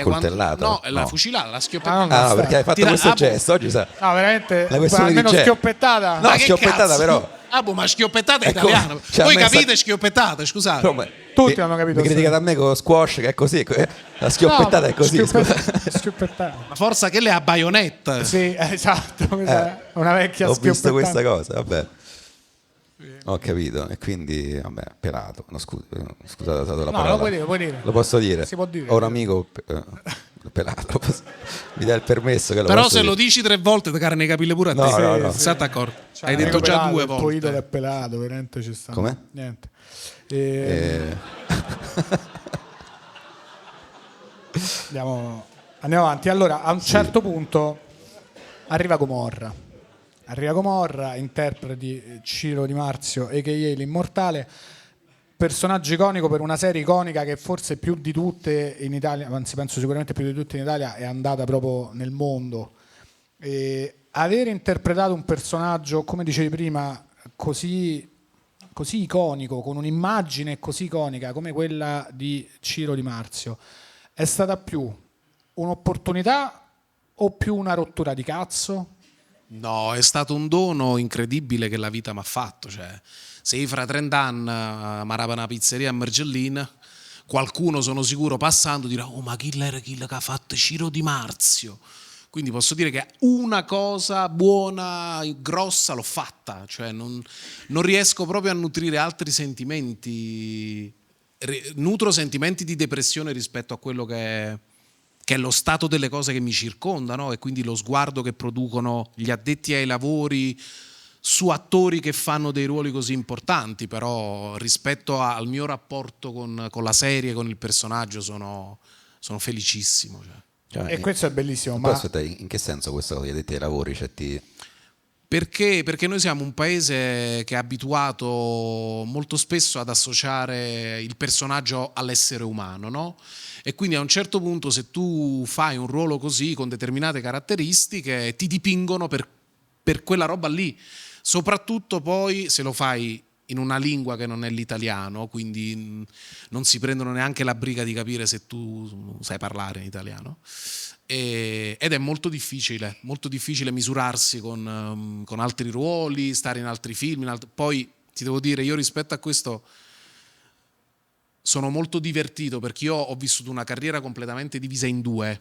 Coltellata? No, la fucilata, la schioppettata. No, perché hai fatto questo gesto oggi, sa. No, veramente, La questione almeno di schioppettata. No, schioppettata però. Ma schioppettata è italiano. Cioè, Voi capite schioppettata, scusate. No, tutti hanno capito. Mi criticate a me con lo squash che è così, la schioppettata è così. Schioppettata. Ma forza che le ha baionetta. Sì, esatto, una vecchia ho schioppettata. Ho visto questa cosa, vabbè. Ho capito, e quindi, vabbè, pelato. No, scusate, ho usato la parola. Lo puoi dire. Lo posso dire? Si può dire. Ho un amico pelato, mi dà il permesso che lo Però posso se dire. lo dici 3 volte ti carne i capelli pure a te. No. State accorti? Cioè, hai detto già pelato, 2 il volte. tuo idolo è pelato, veramente ci sta. Com'è? Niente. Andiamo avanti. Allora, a un certo punto arriva Gomorra, interpreti Ciro Di Marzio, a.k.a. l'Immortale, personaggio iconico per una serie iconica che forse più di tutte in Italia, anzi penso sicuramente più di tutte in Italia, è andata proprio nel mondo. Aver interpretato un personaggio, come dicevi prima, così iconico, con un'immagine così iconica come quella di Ciro Di Marzio, è stata più un'opportunità o più una rottura di cazzo? No, è stato un dono incredibile che la vita mi ha fatto. Cioè, se io fra 30 anni marava una pizzeria a Mergellina, qualcuno sono sicuro passando dirà: oh, ma chi era chi che ha fatto Ciro Di Marzio? Quindi posso dire che una cosa buona, grossa, l'ho fatta. Cioè, non riesco proprio a nutrire altri sentimenti. Nutro sentimenti di depressione rispetto a quello che è lo stato delle cose che mi circondano, e quindi lo sguardo che producono gli addetti ai lavori su attori che fanno dei ruoli così importanti. Però rispetto al mio rapporto con la serie, con il personaggio, sono felicissimo. E questo è bellissimo. Ma aspetta, in che senso questa cosa, gli addetti ai lavori? Cioè, Perché noi siamo un paese che è abituato molto spesso ad associare il personaggio all'essere umano, no? E quindi a un certo punto, se tu fai un ruolo così, con determinate caratteristiche, ti dipingono per quella roba lì. Soprattutto poi se lo fai in una lingua che non è l'italiano, quindi non si prendono neanche la briga di capire se tu sai parlare in italiano. Ed è molto difficile misurarsi con altri ruoli, stare in altri film. Poi ti devo dire, io rispetto a questo sono molto divertito, perché io ho vissuto una carriera completamente divisa in due.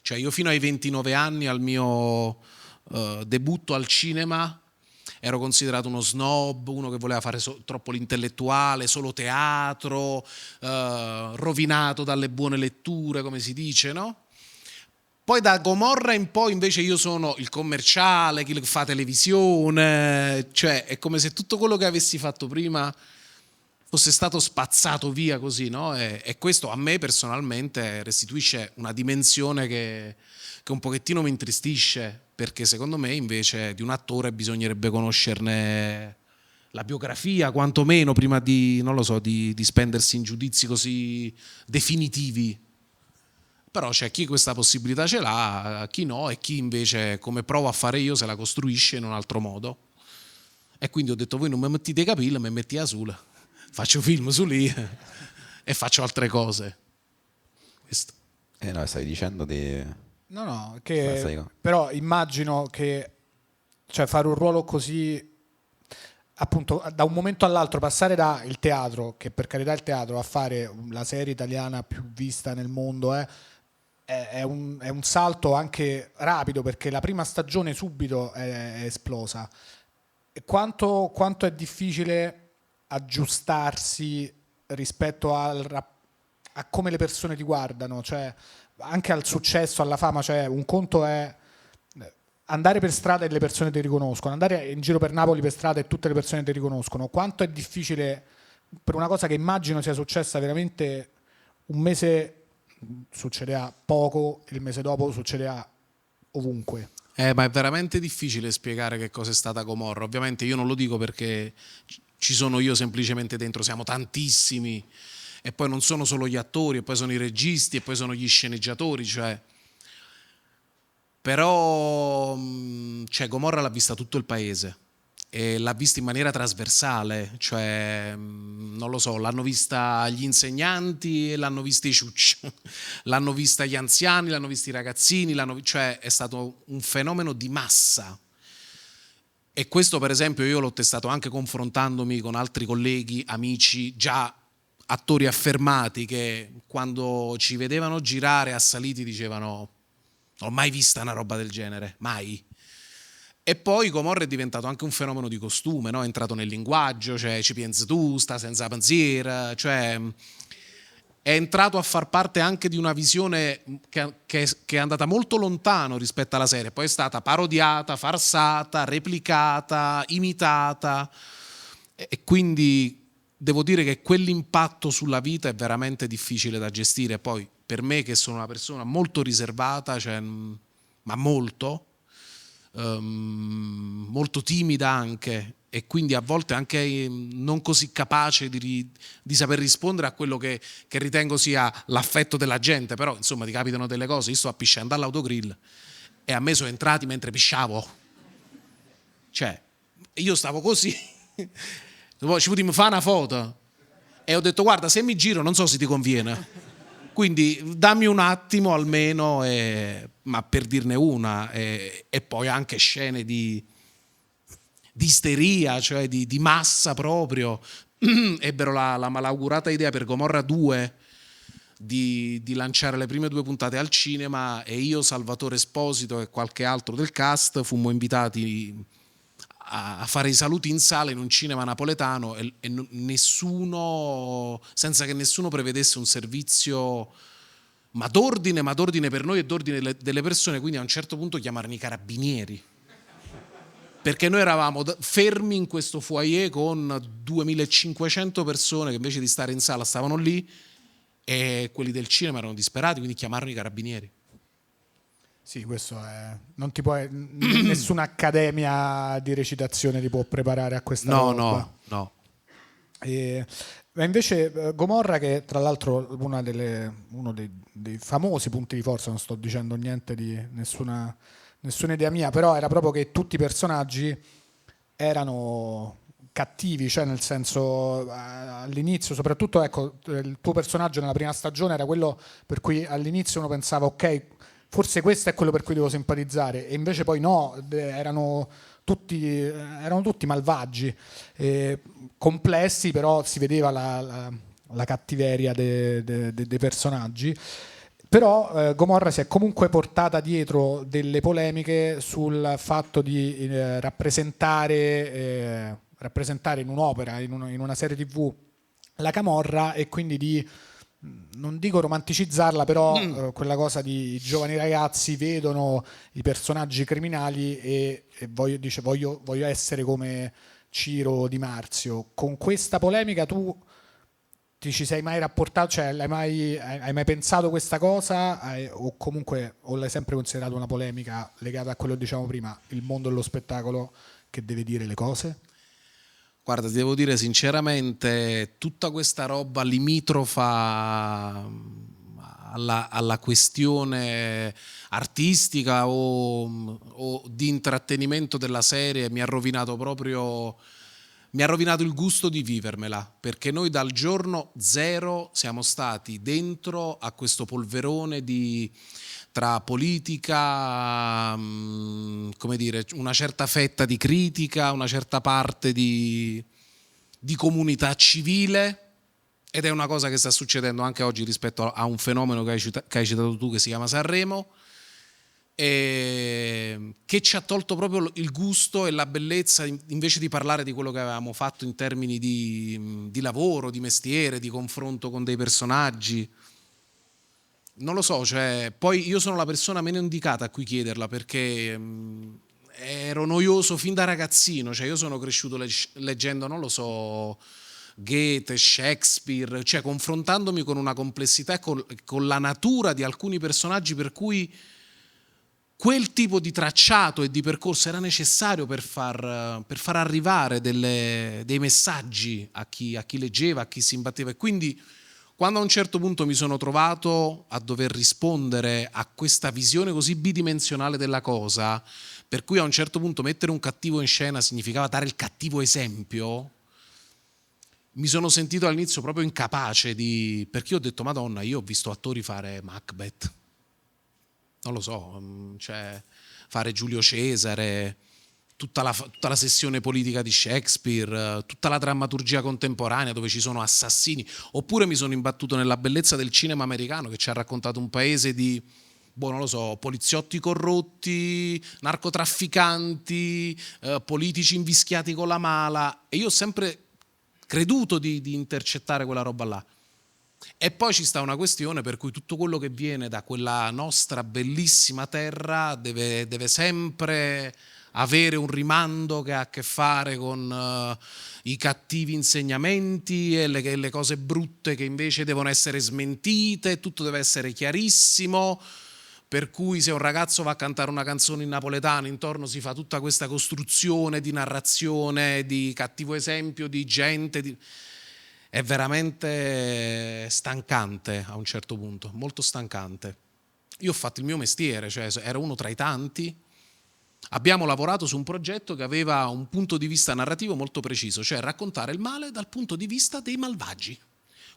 Cioè, io fino ai 29 anni, al mio debutto al cinema, ero considerato uno snob, uno che voleva fare troppo l'intellettuale, solo teatro, rovinato dalle buone letture, come si dice, no? Poi da Gomorra in poi invece io sono il commerciale, chi fa televisione, cioè è come se tutto quello che avessi fatto prima fosse stato spazzato via così, no? E questo a me personalmente restituisce una dimensione che un pochettino mi intristisce, perché secondo me invece di un attore bisognerebbe conoscerne la biografia, quantomeno, prima di, non lo so, di spendersi in giudizi così definitivi. Però c'è chi questa possibilità ce l'ha, chi no, e chi invece, come provo a fare io, se la costruisce in un altro modo. E quindi ho detto: voi non mi mettete i capelli, mi metti a sola. Faccio film su lì e faccio altre cose. Questo. No, stavi dicendo di... No, che però immagino che, cioè, fare un ruolo così, appunto, da un momento all'altro passare da il teatro, che per carità il teatro, a fare la serie italiana più vista nel mondo, è un salto anche rapido, perché la prima stagione subito è esplosa. E quanto è difficile aggiustarsi rispetto a come le persone ti guardano, cioè anche al successo, alla fama. Cioè, un conto è andare per strada e le persone ti riconoscono, andare in giro per Napoli per strada e tutte le persone ti riconoscono. Quanto è difficile per una cosa che immagino sia successa veramente un mese succedeva poco, il mese dopo succedeva ovunque. Ma è veramente difficile spiegare che cosa è stata Gomorra. Ovviamente io non lo dico perché ci sono io semplicemente dentro, siamo tantissimi, e poi non sono solo gli attori, e poi sono i registi, e poi sono gli sceneggiatori, cioè. Però Gomorra l'ha vista tutto il paese, e l'ha vista in maniera trasversale, cioè non lo so, l'hanno vista gli insegnanti e l'hanno vista i ciucci, l'hanno vista gli anziani, l'hanno vista i ragazzini, cioè è stato un fenomeno di massa. E questo, per esempio, io l'ho testato anche confrontandomi con altri colleghi, amici, già attori affermati, che quando ci vedevano girare assaliti dicevano: non ho mai vista una roba del genere, mai. E poi Gomorra è diventato anche un fenomeno di costume, no? È entrato nel linguaggio, cioè ci pensi tu, sta senza pensiero, cioè è entrato a far parte anche di una visione che è andata molto lontano rispetto alla serie, poi è stata parodiata, farsata, replicata, imitata, e quindi devo dire che quell'impatto sulla vita è veramente difficile da gestire. Poi per me, che sono una persona molto riservata, cioè, ma molto timida anche, e quindi a volte anche non così capace di saper rispondere a quello che ritengo sia l'affetto della gente. Però insomma ti capitano delle cose. Io sto a pisciando all'autogrill e a me sono entrati mentre pisciavo, cioè io stavo così poi ci potremmo fare una foto e ho detto: guarda, se mi giro non so se ti conviene, quindi dammi un attimo almeno. ma per dirne una, e poi anche scene di isteria, cioè di massa proprio. Ebbero la malaugurata idea per Gomorra 2 di lanciare le prime 2 puntate al cinema, e io, Salvatore Esposito e qualche altro del cast fummo invitati a fare i saluti in sala in un cinema napoletano, e nessuno, senza che nessuno prevedesse un servizio ma d'ordine per noi e d'ordine delle persone, quindi a un certo punto chiamarono i carabinieri, perché noi eravamo fermi in questo foyer con 2500 persone che invece di stare in sala stavano lì, e quelli del cinema erano disperati, quindi chiamarono i carabinieri. Sì, questo è... Non ti può... Nessuna accademia di recitazione ti può preparare a questa roba. No. Ma invece Gomorra, che tra l'altro uno dei famosi punti di forza, non sto dicendo niente di nessuna idea mia, però era proprio che tutti i personaggi erano cattivi, cioè nel senso all'inizio, soprattutto ecco, il tuo personaggio nella prima stagione era quello per cui all'inizio uno pensava ok, forse questo è quello per cui devo simpatizzare, e invece poi no, erano tutti malvagi, complessi, però si vedeva la cattiveria dei personaggi. Però Gomorra si è comunque portata dietro delle polemiche sul fatto di rappresentare in un'opera, in una serie TV, la camorra, e quindi di, non dico romanticizzarla, però quella cosa di i giovani ragazzi vedono i personaggi criminali e voglio essere come Ciro Di Marzio. Con questa polemica tu ti ci sei mai rapportato, cioè hai mai pensato questa cosa, o comunque l'hai sempre considerato una polemica legata a quello che diciamo prima, il mondo dello spettacolo che deve dire le cose? Guarda, ti devo dire sinceramente, tutta questa roba limitrofa alla questione artistica o di intrattenimento della serie mi ha rovinato il gusto di vivermela, perché noi dal giorno zero siamo stati dentro a questo polverone tra politica, come dire, una certa fetta di critica, una certa parte di comunità civile, ed è una cosa che sta succedendo anche oggi rispetto a un fenomeno che hai citato tu, che si chiama Sanremo, e che ci ha tolto proprio il gusto e la bellezza, invece di parlare di quello che avevamo fatto in termini di lavoro, di mestiere, di confronto con dei personaggi. Non lo so, cioè, poi io sono la persona meno indicata a cui chiederla, perché ero noioso fin da ragazzino, cioè io sono cresciuto leggendo, non lo so, Goethe, Shakespeare, cioè confrontandomi con una complessità e con la natura di alcuni personaggi, per cui quel tipo di tracciato e di percorso era necessario per far arrivare dei messaggi a chi leggeva, a chi si imbatteva. E quindi quando a un certo punto mi sono trovato a dover rispondere a questa visione così bidimensionale della cosa, per cui a un certo punto mettere un cattivo in scena significava dare il cattivo esempio, mi sono sentito all'inizio proprio incapace perché ho detto, Madonna, io ho visto attori fare Macbeth, non lo so, cioè fare Giulio Cesare, tutta la sessione politica di Shakespeare, tutta la drammaturgia contemporanea dove ci sono assassini, oppure mi sono imbattuto nella bellezza del cinema americano, che ci ha raccontato un paese di, non lo so, poliziotti corrotti, narcotrafficanti, politici invischiati con la mala, e io ho sempre creduto di intercettare quella roba là. E poi ci sta una questione per cui tutto quello che viene da quella nostra bellissima terra deve sempre avere un rimando che ha a che fare con i cattivi insegnamenti e le cose brutte che invece devono essere smentite, tutto deve essere chiarissimo, per cui se un ragazzo va a cantare una canzone in napoletano, intorno si fa tutta questa costruzione di narrazione, di cattivo esempio, di gente... È veramente stancante a un certo punto, molto stancante. Io ho fatto il mio mestiere, cioè ero uno tra i tanti. Abbiamo lavorato su un progetto che aveva un punto di vista narrativo molto preciso, cioè raccontare il male dal punto di vista dei malvagi.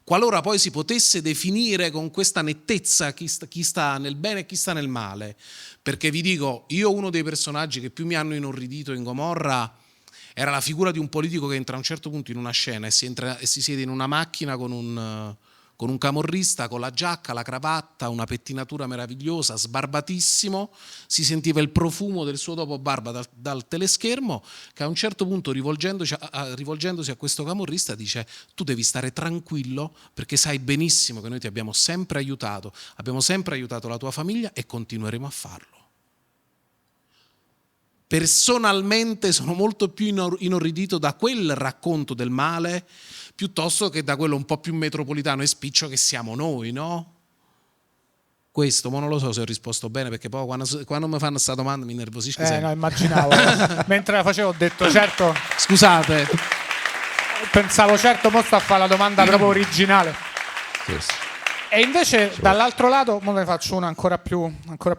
qualora poi si potesse definire con questa nettezza chi sta nel bene e chi sta nel male. Perché vi dico, io uno dei personaggi che più mi hanno inorridito in Gomorra era la figura di un politico che entra a un certo punto in una scena e si siede in una macchina con un camorrista, con la giacca, la cravatta, una pettinatura meravigliosa, sbarbatissimo, si sentiva il profumo del suo dopo barba dal teleschermo, che a un certo punto rivolgendosi a questo camorrista dice: tu devi stare tranquillo perché sai benissimo che noi ti abbiamo sempre aiutato la tua famiglia e continueremo a farlo. Personalmente sono molto più inorridito da quel racconto del male piuttosto che da quello un po' più metropolitano e spiccio che siamo noi, no? Questo, ma non lo so se ho risposto bene, perché poi quando mi fanno questa domanda mi innervosisco sempre. No, immaginavo. Mentre la facevo ho detto certo. Scusate. Pensavo certo, mo sto a fare la domanda proprio originale. Sì. E invece dall'altro lato, mo ne faccio una ancora più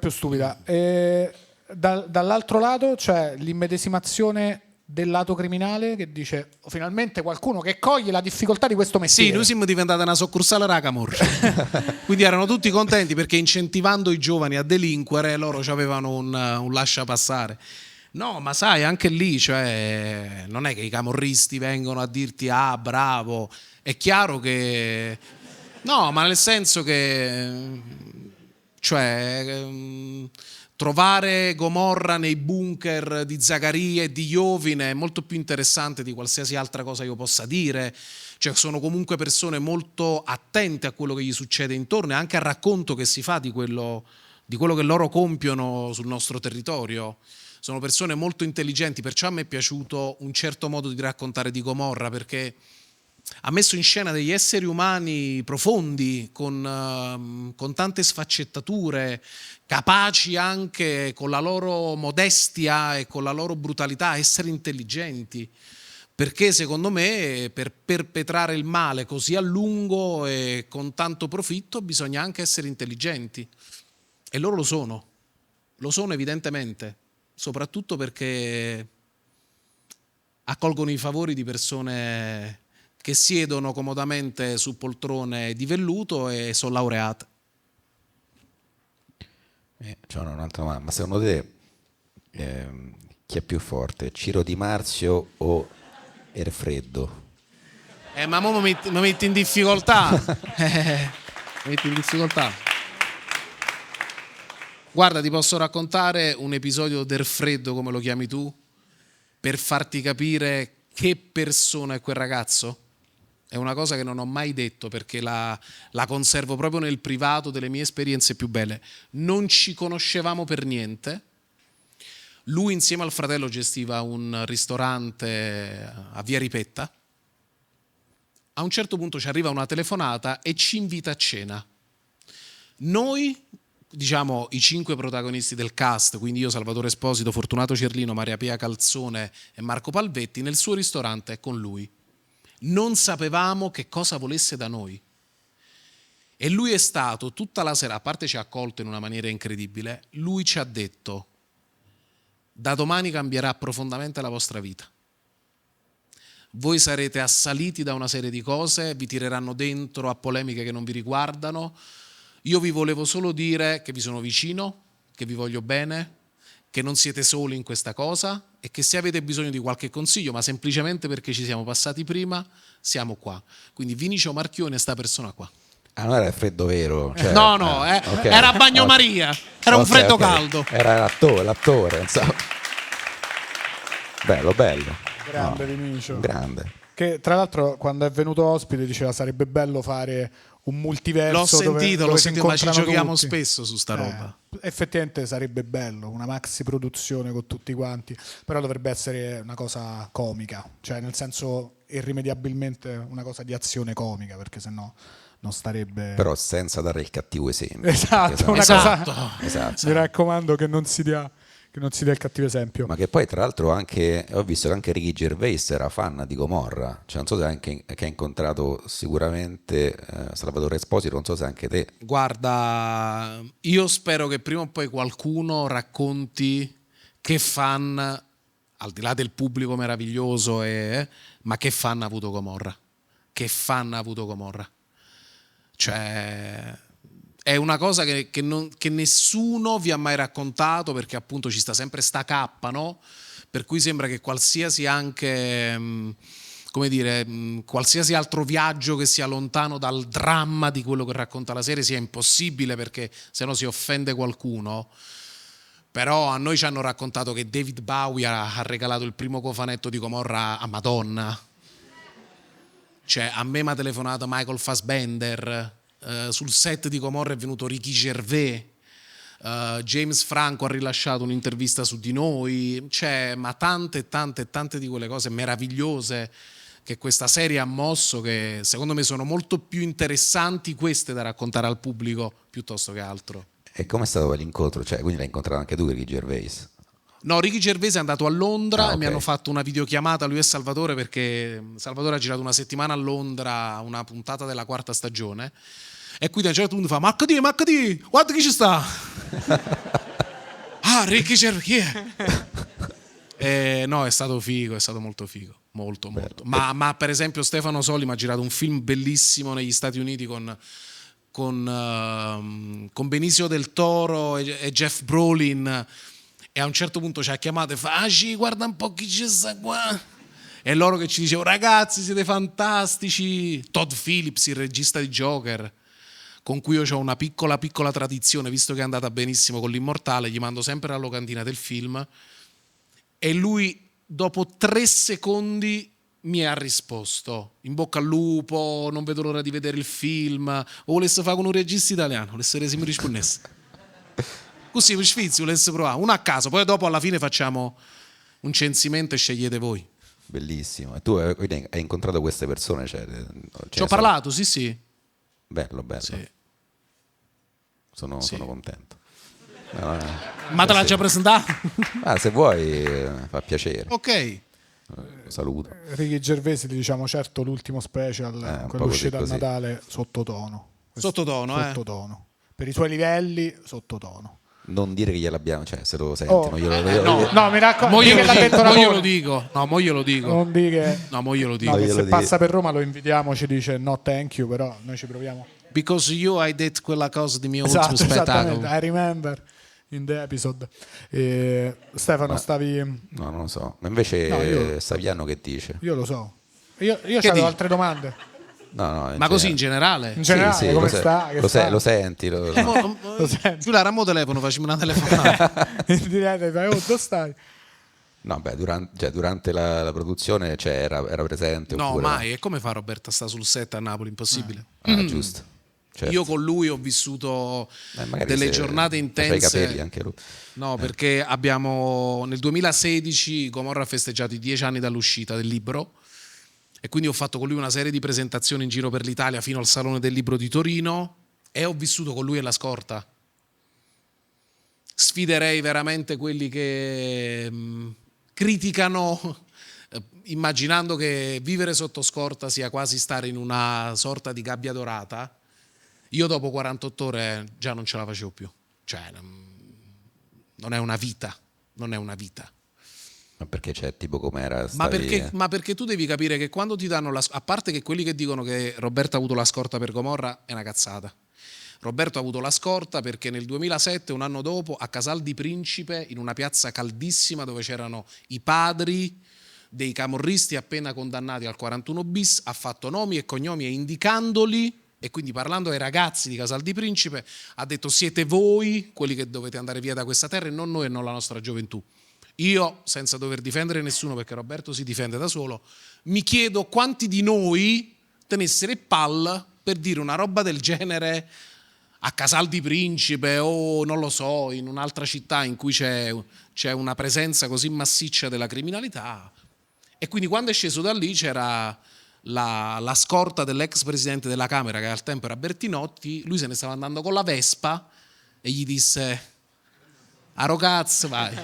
stupida. Dall'altro lato c'è l'immedesimazione del lato criminale che dice finalmente qualcuno che coglie la difficoltà di questo mestiere. Sì, noi siamo diventati una soccursale Racamor. Quindi erano tutti contenti perché incentivando i giovani a delinquere loro avevano un lascia passare. No, ma sai, anche lì, cioè, non è che i camorristi vengono a dirti ah, bravo. È chiaro che no, ma nel senso che cioè trovare Gomorra nei bunker di Zaccaria e di Iovine è molto più interessante di qualsiasi altra cosa io possa dire. Cioè, sono comunque persone molto attente a quello che gli succede intorno e anche al racconto che si fa di quello che loro compiono sul nostro territorio. Sono persone molto intelligenti, perciò a me è piaciuto un certo modo di raccontare di Gomorra, perché ha messo in scena degli esseri umani profondi, con tante sfaccettature, capaci anche con la loro modestia e con la loro brutalità a essere intelligenti. Perché secondo me per perpetrare il male così a lungo e con tanto profitto bisogna anche essere intelligenti. E loro lo sono evidentemente, soprattutto perché accolgono i favori di persone che siedono comodamente su poltrone di velluto e sono laureate. C'è un'altra domanda, ma secondo te chi è più forte, Ciro Di Marzio o Erfreddo? Ma mo mi metti in difficoltà. Mi metti in difficoltà. Guarda, ti posso raccontare un episodio d'Erfreddo, come lo chiami tu, per farti capire che persona è quel ragazzo. È una cosa che non ho mai detto perché la conservo proprio nel privato delle mie esperienze più belle. Non ci conoscevamo per niente. Lui insieme al fratello gestiva un ristorante a Via Ripetta. A un certo punto ci arriva una telefonata e ci invita a cena. Noi, diciamo, i 5 protagonisti del cast, quindi io, Salvatore Esposito, Fortunato Cerlino, Maria Pia Calzone e Marco Palvetti, nel suo ristorante con lui. Non sapevamo che cosa volesse da noi. E lui è stato tutta la sera, a parte ci ha accolto in una maniera incredibile, lui ci ha detto: da domani cambierà profondamente la vostra vita. Voi sarete assaliti da una serie di cose, vi tireranno dentro a polemiche che non vi riguardano. Io vi volevo solo dire che vi sono vicino, che vi voglio bene, che non siete soli in questa cosa e che se avete bisogno di qualche consiglio, ma semplicemente perché ci siamo passati prima, siamo qua. Quindi Vinicio Marchione è sta persona qua. Ah, non era il freddo vero? Cioè, No, okay. Era bagnomaria, era un freddo caldo. Era l'attore, insomma. Bello. Grande Vinicio. Grande. Che tra l'altro quando è venuto ospite diceva sarebbe bello fare un multiverso. L'ho sentito, ma ci giochiamo tutti. spesso su sta roba. Effettivamente sarebbe bello, una maxi produzione con tutti quanti, però dovrebbe essere una cosa comica, cioè nel senso irrimediabilmente una cosa di azione comica, perché sennò non starebbe... Però senza dare il cattivo esempio. Esatto, una cosa... Esatto. Mi raccomando che non si dia il cattivo esempio. Ma che poi tra l'altro anche ho visto che anche Ricky Gervais era fan di Gomorra, cioè non so se anche che ha incontrato sicuramente Salvatore Esposito, non so se anche te. Guarda, io spero che prima o poi qualcuno racconti che fan, al di là del pubblico meraviglioso, ma che fan ha avuto Gomorra. Che fan ha avuto Gomorra. Cioè, è una cosa che nessuno vi ha mai raccontato, perché appunto ci sta sempre sta cappa, no? Per cui sembra che qualsiasi anche, come dire, qualsiasi altro viaggio che sia lontano dal dramma di quello che racconta la serie sia impossibile, perché se no si offende qualcuno. Però a noi ci hanno raccontato che David Bowie ha regalato il primo cofanetto di Gomorra a Madonna. Cioè, a me mi ha telefonato Michael Fassbender, sul set di Gomorra è venuto Ricky Gervais, James Franco ha rilasciato un'intervista su di noi, cioè, ma tante di quelle cose meravigliose che questa serie ha mosso, che secondo me sono molto più interessanti queste da raccontare al pubblico piuttosto che altro. E com'è stato l'incontro? Cioè, quindi l'hai incontrato anche tu, Ricky Gervais? No, Ricky Gervais è andato a Londra okay. E mi hanno fatto una videochiamata lui e Salvatore, perché Salvatore ha girato una settimana a Londra una puntata della 4ª stagione, e quindi a un certo punto fa Maccati, guarda chi ci sta. Ah, Ricky Gervais. No, è stato figo, è stato molto figo, molto. Ma per esempio Stefano Soli mi ha girato un film bellissimo negli Stati Uniti con Benicio del Toro e Jeff Brolin, e a un certo punto ci ha chiamato e fa guarda un po' chi ci sta qua, e loro che ci dicevano ragazzi siete fantastici. Todd Phillips, il regista di Joker, con cui io ho una piccola tradizione, visto che è andata benissimo con l'Immortale, gli mando sempre la locandina del film, e lui dopo 3 secondi mi ha risposto in bocca al lupo, non vedo l'ora di vedere il film, o volesse fare con un regista italiano, volesse vedere se mi rispondesse. Così per sfizio volesse provare uno a caso, poi dopo alla fine facciamo un censimento e scegliete voi. Bellissimo. E tu hai incontrato queste persone? Ci ho parlato, sì. Bello. Sì. Sono contento. Ma te l'ha già presentato? Se vuoi, fa piacere. Ok. Saluto. Ricky Gervais, diciamo certo l'ultimo special, quello uscito a Natale, sottotono. Sottotono. Per i suoi livelli, sottotono. Non dire che gliel'abbiamo, cioè se lo senti, no, mi raccomando. Mo glielo dico. Non dire. No, mo glielo dico. No, se passa per Roma lo invitiamo, ci dice no thank you, però noi ci proviamo. Because you hai detto quella cosa di mio ultimo spettacolo. I remember in the episode. Stefano, stavi. No, non lo so. Ma invece Saviano che dice? Io lo so. Io avevo altre domande. No, ma così in generale? In generale, sì, come sta? Lo senti? Lo senti. Giulia, ramo telefono, facciamo una telefonata. Dove stai? No, beh, durante la produzione era presente. No, oppure... mai. E come fa Roberta? Sta sul set a Napoli, impossibile. Giusto. Certo. Io con lui ho vissuto delle giornate intense. I capelli anche lui. No, perché abbiamo nel 2016 Gomorra ha festeggiato i 10 anni dall'uscita del libro, e quindi ho fatto con lui una serie di presentazioni in giro per l'Italia fino al Salone del Libro di Torino, e ho vissuto con lui alla scorta. Sfiderei veramente quelli che criticano immaginando che vivere sotto scorta sia quasi stare in una sorta di gabbia dorata. Io dopo 48 ore già non ce la facevo più. Cioè, non è una vita. Ma perché c'è tipo com'era? Ma perché tu devi capire che quando ti danno a parte che quelli che dicono che Roberto ha avuto la scorta per Gomorra è una cazzata. Roberto ha avuto la scorta perché nel 2007, un anno dopo, a Casal di Principe, in una piazza caldissima dove c'erano i padri dei camorristi appena condannati al 41 bis, ha fatto nomi e cognomi, e indicandoli, e quindi parlando ai ragazzi di Casal di Principe, ha detto: siete voi quelli che dovete andare via da questa terra, e non noi e non la nostra gioventù. Io, senza dover difendere nessuno, perché Roberto si difende da solo, mi chiedo quanti di noi tenessero il pal per dire una roba del genere a Casal di Principe, o non lo so, in un'altra città in cui c'è una presenza così massiccia della criminalità. E quindi quando è sceso da lì c'era la scorta dell'ex presidente della Camera, che al tempo era Bertinotti. Lui se ne stava andando con la Vespa e gli disse: a ragazzo, vai.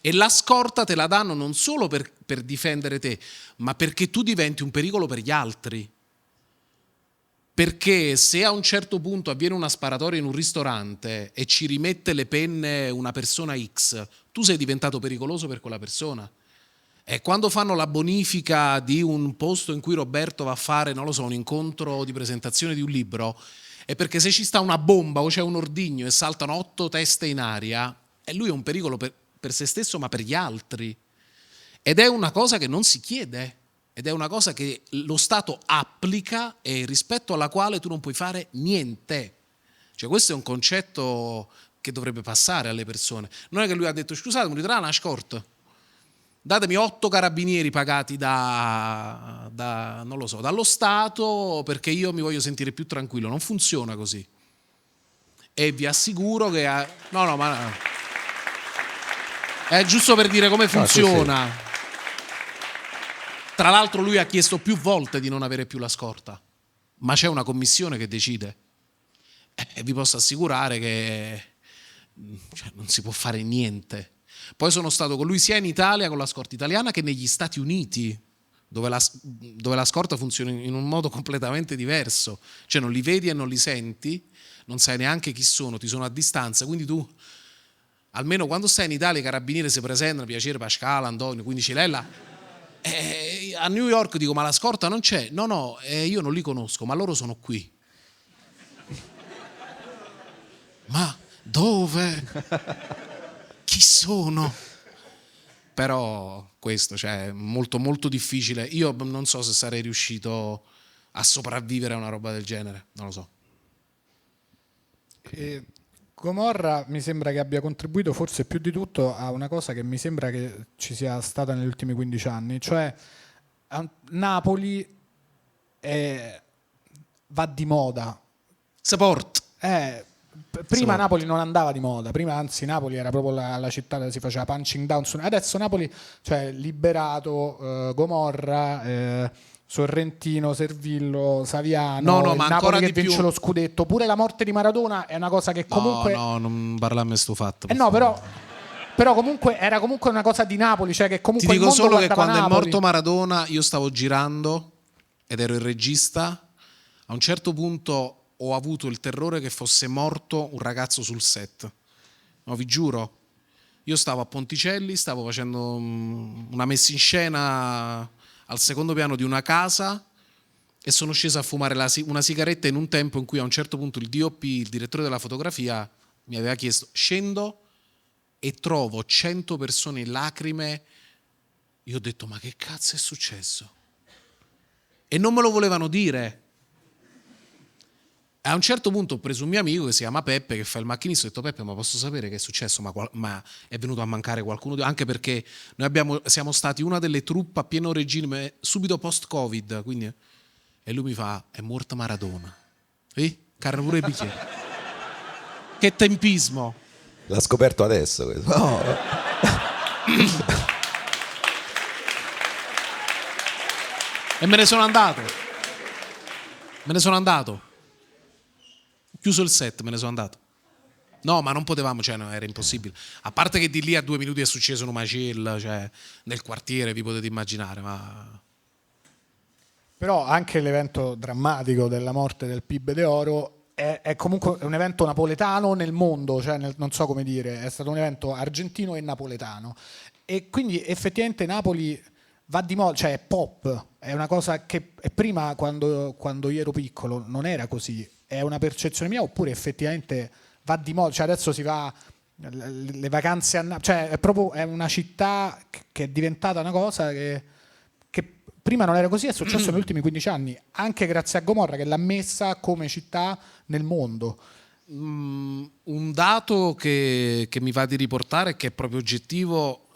E la scorta te la danno non solo per difendere te, ma perché tu diventi un pericolo per gli altri. Perché se a un certo punto avviene una sparatoria in un ristorante e ci rimette le penne una persona X, tu sei diventato pericoloso per quella persona. E quando fanno la bonifica di un posto in cui Roberto va a fare, non lo so, un incontro di presentazione di un libro, è perché se ci sta una bomba o c'è un ordigno e saltano 8 teste in aria, e lui è un pericolo per se stesso ma per gli altri. Ed è una cosa che non si chiede, ed è una cosa che lo Stato applica e rispetto alla quale tu non puoi fare niente. Cioè questo è un concetto che dovrebbe passare alle persone. Non è che lui ha detto scusate, mi ritrà una scorta. Datemi 8 carabinieri pagati non lo so, dallo Stato perché io mi voglio sentire più tranquillo. Non funziona così. E vi assicuro che... No, ma... È giusto per dire come funziona. No, sì. Tra l'altro lui ha chiesto più volte di non avere più la scorta. Ma c'è una commissione che decide. E vi posso assicurare che non si può fare niente. Poi sono stato con lui sia in Italia con la scorta italiana che negli Stati Uniti, dove la scorta funziona in un modo completamente diverso. Cioè non li vedi e non li senti, non sai neanche chi sono, ti sono a distanza, quindi tu, almeno quando stai in Italia i carabinieri si presentano, piacere Pascal, Antonio, quindi Cilella, a New York dico ma la scorta non c'è? No, io non li conosco, ma loro sono qui. Ma dove? Chi sono? Però questo, cioè, è molto molto difficile. Io non so se sarei riuscito a sopravvivere a una roba del genere, non lo so. Gomorra mi sembra che abbia contribuito forse più di tutto a una cosa che mi sembra che ci sia stata negli ultimi 15 anni, cioè Napoli va di moda. Support. Prima Napoli non andava di moda, prima anzi Napoli era proprio la città dove si faceva punching down. Adesso Napoli, cioè Liberato, Gomorra, Sorrentino, Servillo, Saviano, No, il ma Napoli ancora che di più. vince lo scudetto, pure la morte di Maradona è una cosa che comunque... No, non parlarmi sto fatto. no, però comunque era comunque una cosa di Napoli, cioè che comunque Ti dico il mondo solo che guardava quando è Napoli. morto Maradona io stavo girando ed ero il regista. A un certo punto ho avuto il terrore che fosse morto un ragazzo sul set. No, vi giuro. Io stavo a Ponticelli, stavo facendo una messa in scena al secondo piano di una casa e sono sceso a fumare una sigaretta in un tempo in cui a un certo punto il DOP, il direttore della fotografia, mi aveva chiesto scendo e trovo 100 persone in lacrime. Io ho detto ma che cazzo è successo? E non me lo volevano dire. A un certo punto ho preso un mio amico che si chiama Peppe, che fa il macchinista, ho detto Peppe ma posso sapere che è successo? Ma è venuto a mancare qualcuno? Anche perché noi siamo stati una delle truppe a pieno regime subito post-Covid, quindi... E lui mi fa, è morto Maradona. Carne pure il bicchiere. Che tempismo. L'ha scoperto adesso questo. No. E me ne sono andato. Chiuso il set, me ne sono andato. No, ma non potevamo, cioè no, era impossibile. A parte che di lì a 2 minuti è successo una macella, cioè nel quartiere vi potete immaginare, ma... Però anche l'evento drammatico della morte del PIB d'Oro è comunque un evento napoletano nel mondo, cioè non so come dire, è stato un evento argentino e napoletano. E quindi effettivamente Napoli va di moda, cioè è pop, è una cosa che prima quando io ero piccolo non era così, è una percezione mia oppure effettivamente va di moda, cioè adesso si va le vacanze a Napoli, cioè è una città che è diventata una cosa che prima non era così, è successo negli ultimi 15 anni, anche grazie a Gomorra che l'ha messa come città nel mondo. Un dato che mi va di riportare, che è proprio oggettivo,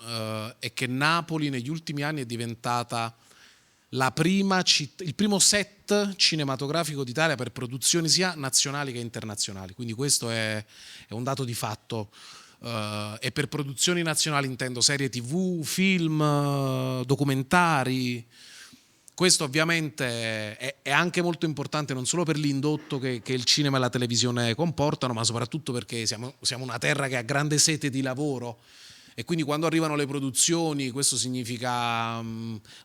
è che Napoli negli ultimi anni è diventata il primo set cinematografico d'Italia per produzioni sia nazionali che internazionali, quindi questo è un dato di fatto. E per produzioni nazionali intendo serie TV, film, documentari. Questo ovviamente è anche molto importante non solo per l'indotto che il cinema e la televisione comportano, ma soprattutto perché siamo una terra che ha grande sete di lavoro e quindi quando arrivano le produzioni questo significa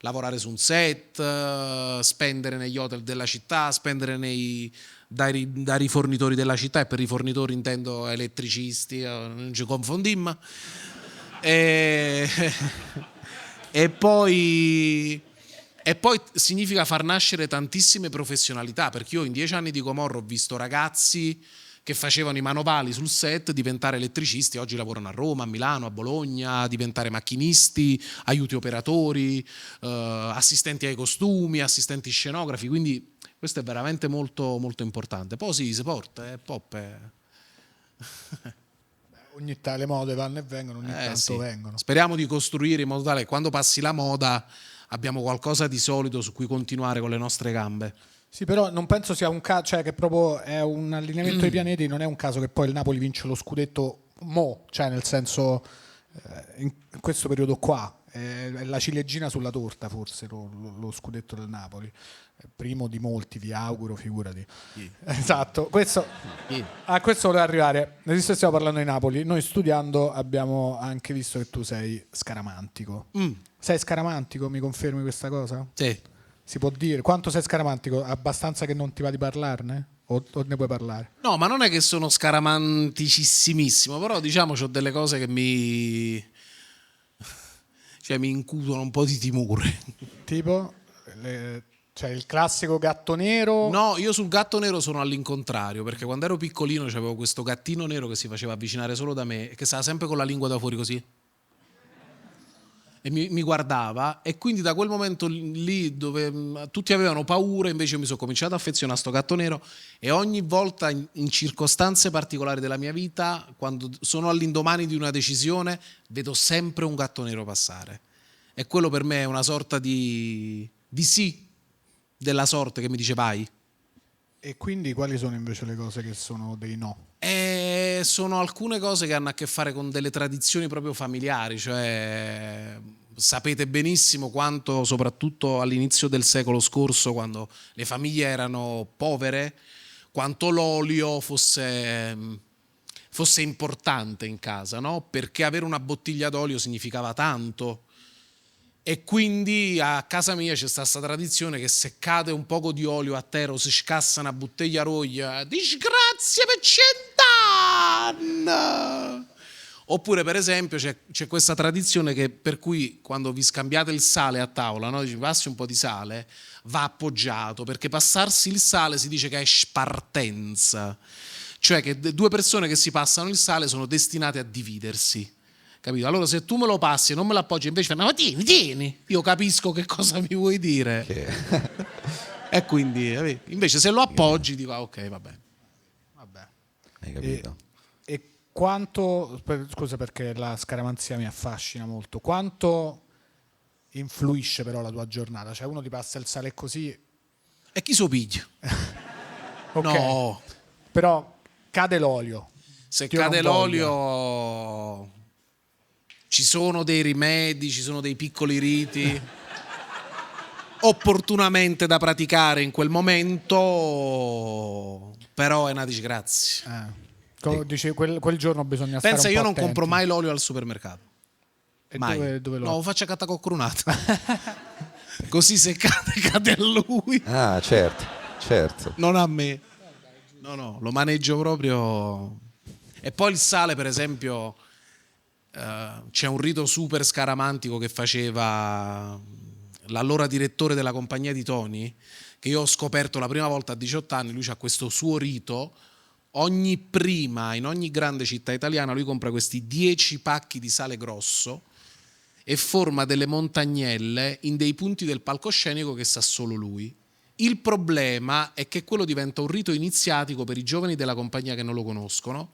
lavorare su un set, spendere negli hotel della città, spendere dai rifornitori della città, e per rifornitori intendo elettricisti, non ci confondiamo. E poi significa far nascere tantissime professionalità, perché io in 10 anni di Gomorra ho visto ragazzi che facevano i manovali sul set diventare elettricisti, oggi lavorano a Roma, a Milano, a Bologna, diventare macchinisti, aiuti operatori, assistenti ai costumi, assistenti scenografi, quindi questo è veramente molto, molto importante. Poi sì, si porta, pop Le mode vanno e vengono, ogni tanto sì. vengono. Speriamo di costruire in modo tale che quando passi la moda abbiamo qualcosa di solido su cui continuare con le nostre gambe. Sì, però non penso sia un caso, cioè che proprio è un allineamento dei pianeti, non è un caso che poi il Napoli vince lo scudetto cioè nel senso in questo periodo qua, è la ciliegina sulla torta forse lo scudetto del Napoli. Primo di molti, vi auguro, figurati. Esatto, a questo volevo arrivare. Visto che stiamo parlando di Napoli, noi studiando abbiamo anche visto che tu sei scaramantico. Sei scaramantico, mi confermi questa cosa? Sì. Si può dire? Quanto sei scaramantico? Abbastanza che non ti va di parlarne? O ne puoi parlare? No, ma non è che sono scaramanticissimissimo, però diciamo c'ho delle cose che mi incutono un po' di timore. Tipo? Cioè il classico gatto nero? No, io sul gatto nero sono all'incontrario, perché quando ero piccolino c'avevo questo gattino nero che si faceva avvicinare solo da me e che stava sempre con la lingua da fuori così. E mi guardava, e quindi da quel momento lì dove tutti avevano paura, invece io mi sono cominciato a affezionare a sto gatto nero, e ogni volta in circostanze particolari della mia vita, quando sono all'indomani di una decisione, vedo sempre un gatto nero passare, e quello per me è una sorta di sì della sorte che mi dice vai. E quindi quali sono invece le cose che sono dei no? Sono alcune cose che hanno a che fare con delle tradizioni proprio familiari, cioè sapete benissimo quanto, soprattutto all'inizio del secolo scorso, quando le famiglie erano povere, quanto l'olio fosse importante in casa, no? Perché avere una bottiglia d'olio significava tanto. E quindi a casa mia c'è stata questa tradizione che se cade un poco di olio a terra o si scassa una bottiglia roglia, disgrazia per 100 anni! Oppure per esempio c'è questa tradizione per cui quando vi scambiate il sale a tavola, no? Dici, passi un po' di sale, va appoggiato, perché passarsi il sale si dice che è spartenza, cioè che due persone che si passano il sale sono destinate a dividersi. Capito? Allora se tu me lo passi e non me lo appoggi, invece fai, ma tieni, io capisco che cosa mi vuoi dire. E quindi invece se lo appoggi dico ok, vabbè. Hai capito? E quanto, scusa perché la scaramanzia mi affascina molto, quanto influisce però la tua giornata? Cioè uno ti passa il sale così e chi so piglia? Okay. No, però cade l'olio. Se cade l'olio ci sono dei rimedi, ci sono dei piccoli riti opportunamente da praticare in quel momento, però è una disgrazia. Dice, quel giorno bisogna stare un po' Pensa, io non attenti. compro mai l'olio al supermercato. E mai. Dove lo No, lo faccio a cattacoccorunata. Così se cade a lui. Ah, certo. Non a me. No, lo maneggio proprio. E poi il sale, per esempio, c'è un rito super scaramantico che faceva l'allora direttore della compagnia di Tony, che io ho scoperto la prima volta a 18 anni. Lui ha questo suo rito. In ogni grande città italiana lui compra questi 10 pacchi di sale grosso e forma delle montagnelle in dei punti del palcoscenico che sa solo lui. Il problema è che quello diventa un rito iniziatico per i giovani della compagnia che non lo conoscono,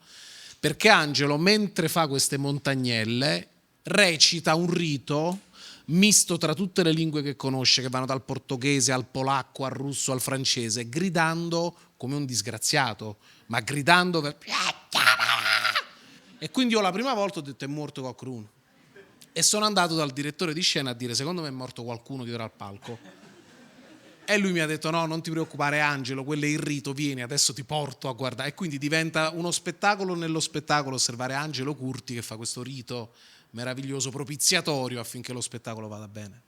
perché Angelo, mentre fa queste montagnelle, recita un rito misto tra tutte le lingue che conosce, che vanno dal portoghese al polacco, al russo, al francese, gridando come un disgraziato, ma gridando per... E quindi io la prima volta ho detto è morto qualcuno, e sono andato dal direttore di scena a dire secondo me è morto qualcuno dietro al palco, e lui mi ha detto no, non ti preoccupare Angelo, quello è il rito, vieni adesso ti porto a guardare. E quindi diventa uno spettacolo nello spettacolo osservare Angelo Curti che fa questo rito meraviglioso, propiziatorio affinché lo spettacolo vada bene.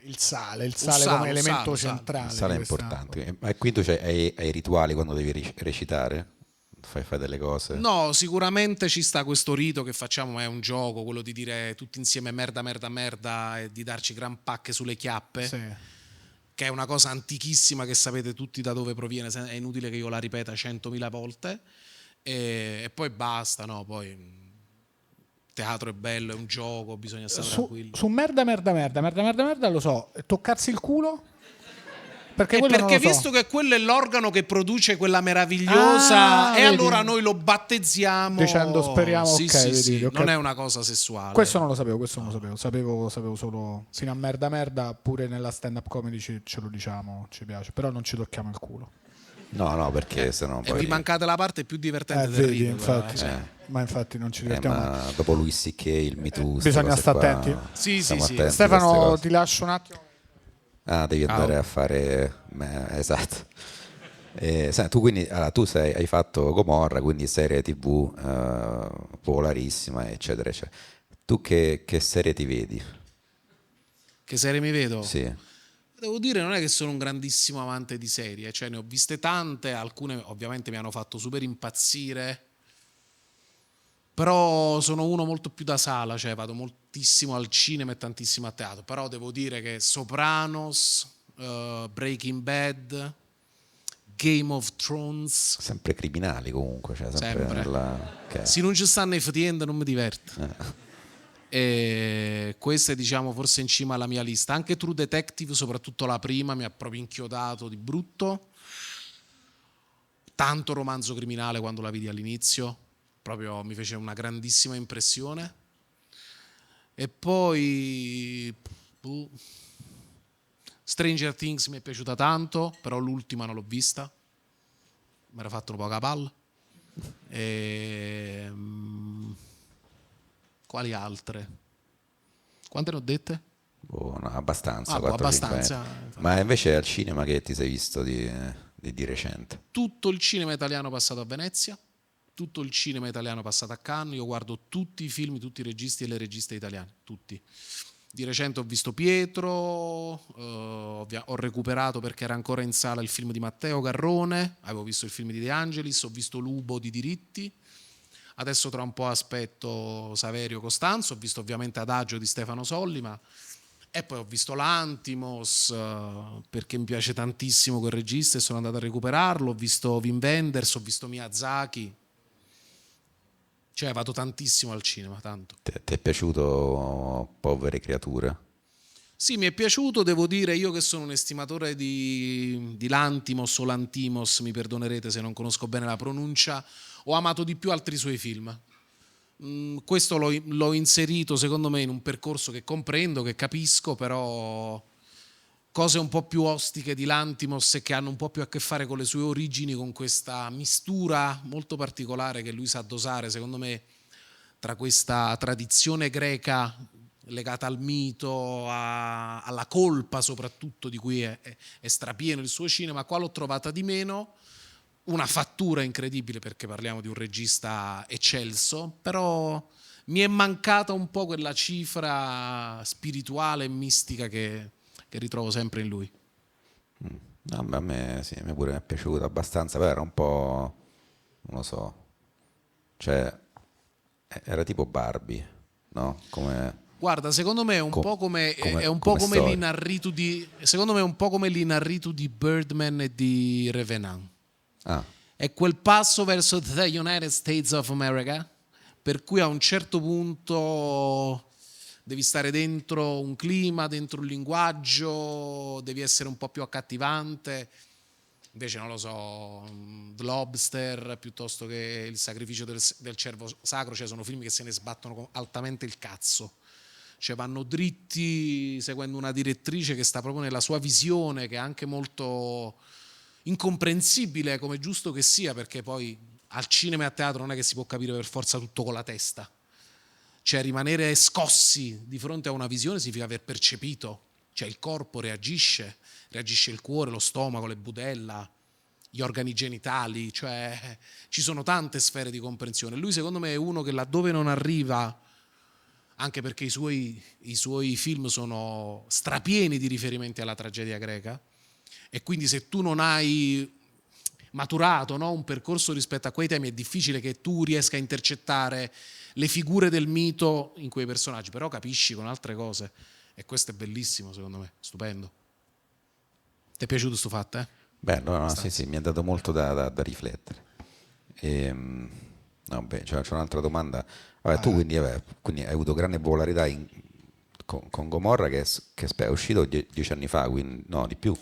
Il sale come elemento centrale. Il sale è importante. Ma quindi tu hai rituali quando devi recitare? fai delle cose? No, sicuramente ci sta questo rito che facciamo, ma è un gioco, quello di dire tutti insieme merda, merda, merda e di darci gran pacche sulle chiappe, Sì. che è una cosa antichissima che sapete tutti da dove proviene, è inutile che io la ripeta 100.000 volte e poi basta, no? Poi teatro è bello, è un gioco, bisogna stare tranquilli. Su merda, merda, merda, merda, merda, merda, lo so. Toccarsi il culo? Perché quello non Perché lo so. visto che quello è l'organo che produce quella meravigliosa, e vedi? allora noi lo battezziamo Dicendo speriamo, sì, ok, sì, vedi, sì. ok. Non è una cosa sessuale. Questo non lo sapevo, questo non lo sapevo. Sapevo solo fino a merda merda, pure nella stand up comedy ce lo diciamo, ci piace, però non ci tocchiamo il culo. No, perché sennò E poi... vi mancate la parte più divertente del Vedi, rito. infatti, Cioè. ma infatti non ci divertiamo. ma dopo Louis C.K., il Me Too, bisogna queste stare cose attenti. qua, Sì, stiamo sì. attenti a queste Stefano, cose. ti lascio un attimo. Devi andare a fare... esatto. Tu quindi tu hai fatto Gomorra, quindi serie TV popolarissima, eccetera, eccetera. Tu che serie ti vedi? Che serie mi vedo? Sì. Devo dire, non è che sono un grandissimo amante di serie, cioè ne ho viste tante, alcune ovviamente mi hanno fatto super impazzire, però sono uno molto più da sala, cioè vado moltissimo al cinema e tantissimo a teatro, però devo dire che Sopranos, Breaking Bad, Game of Thrones, Sempre criminali comunque, cioè sempre, sempre. okay. Se non ci stanno i fatiende non mi diverto. E questa è diciamo forse in cima alla mia lista. Anche True Detective, soprattutto la prima, mi ha proprio inchiodato di brutto. Tanto romanzo criminale quando la vidi all'inizio, proprio mi fece una grandissima impressione. E poi Stranger Things mi è piaciuta tanto, però l'ultima non l'ho vista, mi era fatto un po' capalla. E... quali altre? Quante ne ho dette? No, abbastanza, Abbastanza. 4-5. Ma invece al cinema che ti sei visto di recente? Tutto il cinema italiano passato a Venezia, tutto il cinema italiano passato a Cannes, io guardo tutti i film, tutti i registi e le registe italiane, tutti. Di recente ho visto Pietro, ho recuperato perché era ancora in sala il film di Matteo Garrone, avevo visto il film di De Angelis, ho visto Lubo di Diritti, adesso tra un po' aspetto Saverio Costanzo, ho visto ovviamente Adagio di Stefano Sollima e poi ho visto l'Antimos perché mi piace tantissimo quel regista e sono andato a recuperarlo, ho visto Wim Wenders, ho visto Miyazaki, cioè vado tantissimo al cinema, tanto. Ti è piaciuto Povere creature? Sì, mi è piaciuto, devo dire, io che sono un estimatore di Lantimos o Lantimos, mi perdonerete se non conosco bene la pronuncia, ho amato di più altri suoi film. Questo l'ho inserito secondo me in un percorso che comprendo, che capisco, però cose un po' più ostiche di Lantimos e che hanno un po' più a che fare con le sue origini, con questa mistura molto particolare che lui sa dosare, secondo me, tra questa tradizione greca legata al mito, alla colpa soprattutto di cui è strapieno il suo cinema, qua l'ho trovata di meno, una fattura incredibile perché parliamo di un regista eccelso, però mi è mancata un po' quella cifra spirituale e mistica che ritrovo sempre in lui. No, a me sì, a me pure mi è piaciuto abbastanza, però era un po', non lo so, cioè era tipo Barbie, no? Guarda, secondo me è un po' come è un po' come come storia. l'Inarritu di secondo me è un po' come l'Inarritu di Birdman e di Revenant. Ah, È quel passo verso the United States of America, per cui a un certo punto devi stare dentro un clima, dentro un linguaggio, devi essere un po' più accattivante. Invece non lo so, The Lobster piuttosto che Il sacrificio del cervo sacro, cioè sono film che se ne sbattono altamente il cazzo. Cioè vanno dritti seguendo una direttrice che sta proprio nella sua visione, che è anche molto incomprensibile come è giusto che sia, perché poi al cinema e a teatro non è che si può capire per forza tutto con la testa, cioè rimanere scossi di fronte a una visione significa aver percepito, cioè il corpo reagisce il cuore, lo stomaco, le budella, gli organi genitali, cioè ci sono tante sfere di comprensione. Lui secondo me è uno che laddove non arriva, anche perché i suoi film sono strapieni di riferimenti alla tragedia greca, e quindi se tu non hai maturato, no? Un percorso rispetto a quei temi. È difficile che tu riesca a intercettare le figure del mito in quei personaggi, però capisci con altre cose, e questo è bellissimo secondo me, stupendo. Ti è piaciuto sto fatto, Bello, no, sì, mi ha dato molto da riflettere. Vabbè, c'è un'altra domanda. Vabbè, tu quindi hai avuto grande popolarità con Gomorra che è uscito 10 anni fa, quindi no, di più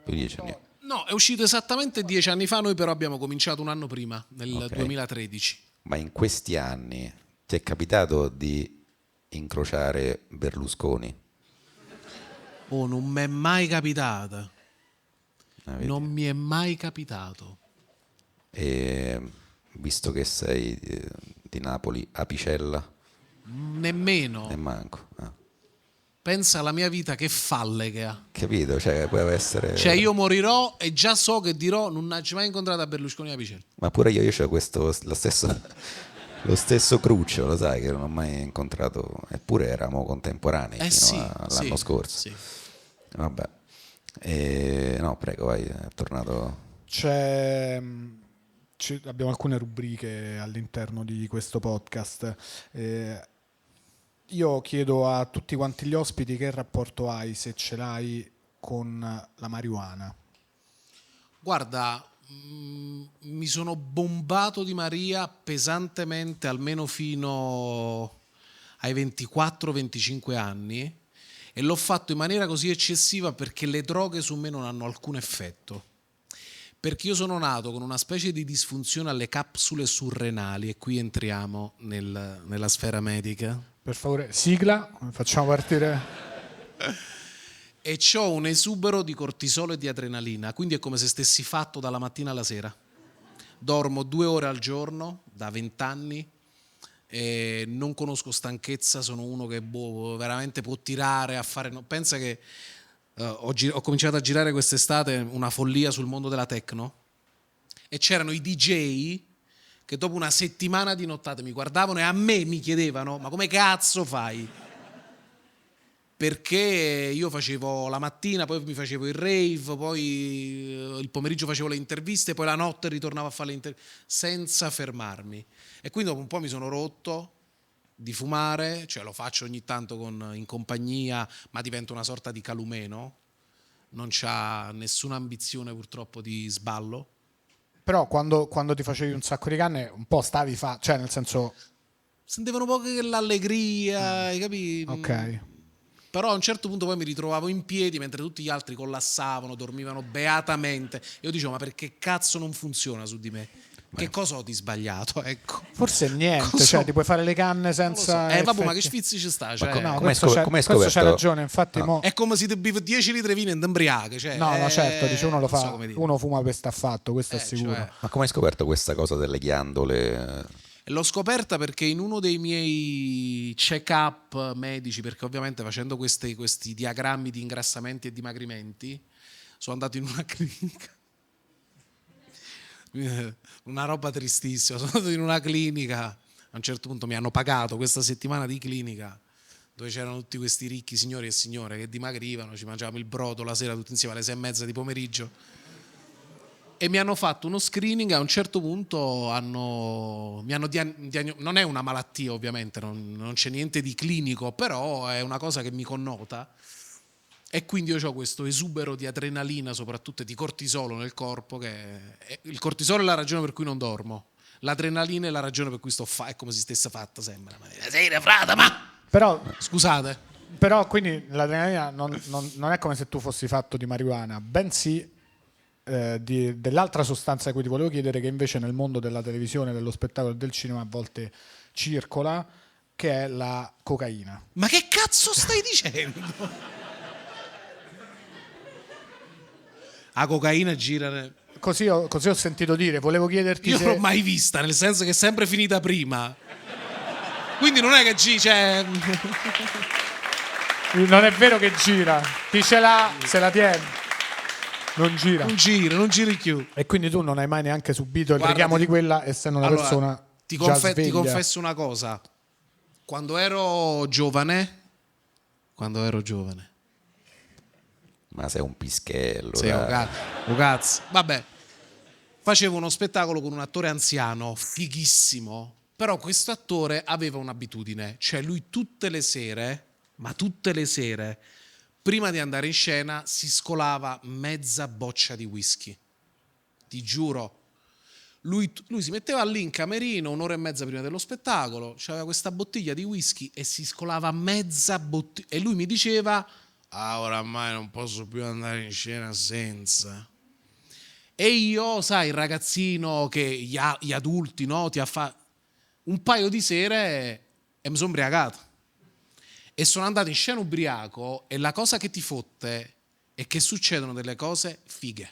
di 10 anni. No, è uscito esattamente 10 anni fa, noi però abbiamo cominciato un anno prima, nel Ok. 2013. Ma in questi anni ti è capitato di incrociare Berlusconi? Oh, non mi è mai capitato. Vedi? Non mi è mai capitato. E visto che sei di Napoli, Apicella? Nemmeno. Manco. Ah. Pensa alla mia vita che falle che ha. Capito? Cioè, può essere... Cioè io morirò e già so che dirò non hai mai incontrato a Berlusconi a Picella. Ma pure io c'ho lo stesso Cruccio, lo sai, che non ho mai incontrato, eppure eravamo contemporanei fino Sì, all'anno scorso. Sì. Vabbè. No, prego, vai, è tornato... Abbiamo alcune rubriche all'interno di questo podcast. Io chiedo a tutti quanti gli ospiti che rapporto hai, se ce l'hai, con la marijuana. Guarda, mi sono bombato di Maria pesantemente almeno fino ai 24-25 anni e l'ho fatto in maniera così eccessiva perché le droghe su me non hanno alcun effetto. Perché io sono nato con una specie di disfunzione alle capsule surrenali e qui entriamo nella sfera medica. Per favore, sigla, facciamo partire. E c'ho un esubero di cortisolo e di adrenalina, quindi è come se stessi fatto dalla mattina alla sera. Dormo 2 ore al giorno da 20 anni e non conosco stanchezza, sono uno che veramente può tirare a fare... Pensa che ho cominciato a girare quest'estate una follia sul mondo della techno e c'erano i DJ che dopo una settimana di nottate mi guardavano e a me mi chiedevano ma come cazzo fai? Perché io facevo la mattina, poi mi facevo il rave, poi il pomeriggio facevo le interviste, poi la notte ritornavo a fare le interviste senza fermarmi. E quindi dopo un po' mi sono rotto di fumare, cioè lo faccio ogni tanto in compagnia, ma divento una sorta di calumeno, non c'ha nessuna ambizione purtroppo di sballo. Però quando ti facevi un sacco di canne, un po' cioè nel senso... Sentevano poco che l'allegria, hai capito? Ok. Però a un certo punto poi mi ritrovavo in piedi mentre tutti gli altri collassavano, dormivano beatamente. Io dicevo, ma perché cazzo non funziona su di me? Che cosa ho di sbagliato? Ecco. Forse niente, cioè ti puoi fare le canne senza... Vabbè, ma che sfizi ci sta? Cioè, No, come questo hai questo scoperto? c'ha ragione, infatti No. mo... è come se ti bevi 10 litri di vino in d'embriache. Cioè, No, certo, dice uno lo non so fa, come dire. uno fuma per sta fatto, questo è sicuro. Cioè, Ma come hai scoperto questa cosa delle ghiandole? l'ho scoperta perché in uno dei miei check-up medici, perché ovviamente facendo questi diagrammi di ingrassamenti e dimagrimenti, sono andato in una clinica. Una roba tristissima. Sono andato in una clinica. A un certo punto mi hanno pagato questa settimana di clinica dove c'erano tutti questi ricchi signori e signore che dimagrivano, ci mangiavamo il brodo la sera tutti insieme alle 6:30 di pomeriggio e mi hanno fatto uno screening. A un certo punto non è una malattia ovviamente, non c'è niente di clinico, però è una cosa che mi connota e quindi io ho questo esubero di adrenalina soprattutto e di cortisolo nel corpo il cortisolo è la ragione per cui non dormo, l'adrenalina è la ragione per cui è come se stesse fatta sempre la sera frata ma Però, scusate. però quindi l'adrenalina non è come se tu fossi fatto di marijuana, bensì dell'altra sostanza di cui ti volevo chiedere, che invece nel mondo della televisione, dello spettacolo e del cinema a volte circola, che è la cocaina. Ma che cazzo stai dicendo? La cocaina gira. Così ho sentito dire, volevo chiederti Io se... non l'ho mai vista, nel senso che è sempre finita prima. Quindi non è che cioè... Non è vero che gira, chi ce l'ha se la tiene. Non gira. Non giri più. E quindi tu non hai mai neanche subito il Guarda, richiamo di quella, essendo una persona ti già sveglia. ti confesso una cosa. Quando ero giovane. Ma sei un pischello. Sì, dai. cazzo. Vabbè. facevo uno spettacolo con un attore anziano, fighissimo, però questo attore aveva un'abitudine, cioè lui tutte le sere, prima di andare in scena, si scolava mezza boccia di whisky. Ti giuro. Lui si metteva lì in camerino un'ora e mezza prima dello spettacolo, c'aveva questa bottiglia di whisky e si scolava mezza bottiglia. E lui mi diceva, oramai non posso più andare in scena senza. E io, sai, il ragazzino che gli adulti, no, un paio di sere e mi sono ubriacato. E sono andato in scena ubriaco e la cosa che ti fotte è che succedono delle cose fighe.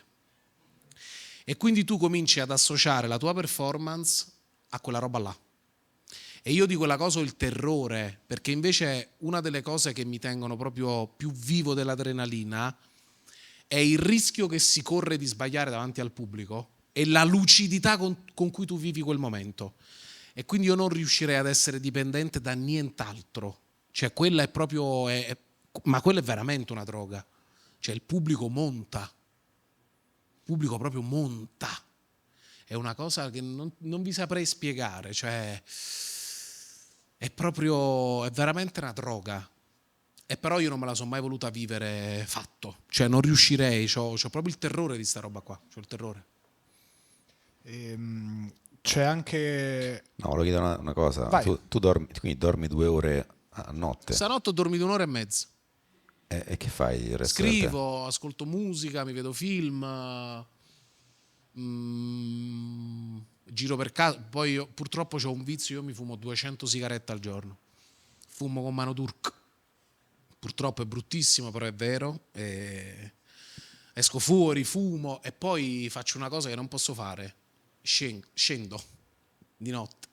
E quindi tu cominci ad associare la tua performance a quella roba là. E io di quella cosa ho il terrore, perché invece una delle cose che mi tengono proprio più vivo dell'adrenalina è il rischio che si corre di sbagliare davanti al pubblico e la lucidità con cui tu vivi quel momento. E quindi io non riuscirei ad essere dipendente da nient'altro. Cioè quella è proprio... ma quella è veramente una droga. Cioè il pubblico monta. Il pubblico proprio monta. È una cosa che non vi saprei spiegare. Cioè è veramente una droga. E però io non me la sono mai voluta vivere fatto. Cioè non riuscirei. C'ho proprio il terrore di sta roba qua. C'ho il terrore. C'è anche... No, volevo chiedere una cosa. Tu quindi dormi 2 ore a notte? Stanotte ho dormito 1 ora e mezza. E che fai il resto Scrivo, ascolto musica, mi vedo film, giro per casa. Poi io, purtroppo ho un vizio, io mi fumo 200 sigarette al giorno. Fumo con mano turca. Purtroppo è bruttissimo, però è vero. Esco fuori, fumo e poi faccio una cosa che non posso fare. Scendo di notte,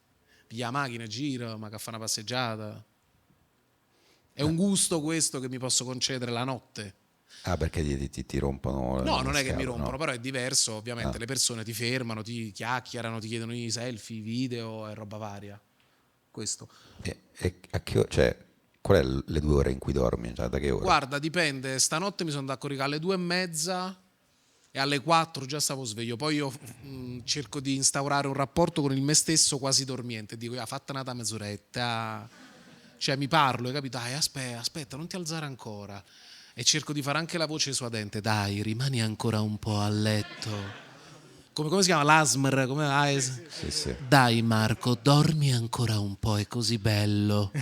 piglio la macchina, giro, ma che fa una passeggiata. È un gusto questo che mi posso concedere la notte. Perché ti rompono? No, non è che mi scatole, rompono, no? però è diverso. Ovviamente le persone ti fermano, ti chiacchierano, ti chiedono i selfie, i video e roba varia. Questo. E cioè, qual è le 2 ore in cui dormi? Cioè, da che ora? Guarda, dipende. Stanotte mi sono andato a coricare alle 2:30 e alle 4 già stavo sveglio. Poi io cerco di instaurare un rapporto con il me stesso quasi dormiente. Dico, fatta una mezz'oretta. Cioè mi parlo, hai capito? Dai, aspetta, non ti alzare ancora. E cerco di fare anche la voce suadente. Dai, rimani ancora un po' a letto. Come si chiama? L'ASMR? Sì. Dai Marco, dormi ancora un po', è così bello.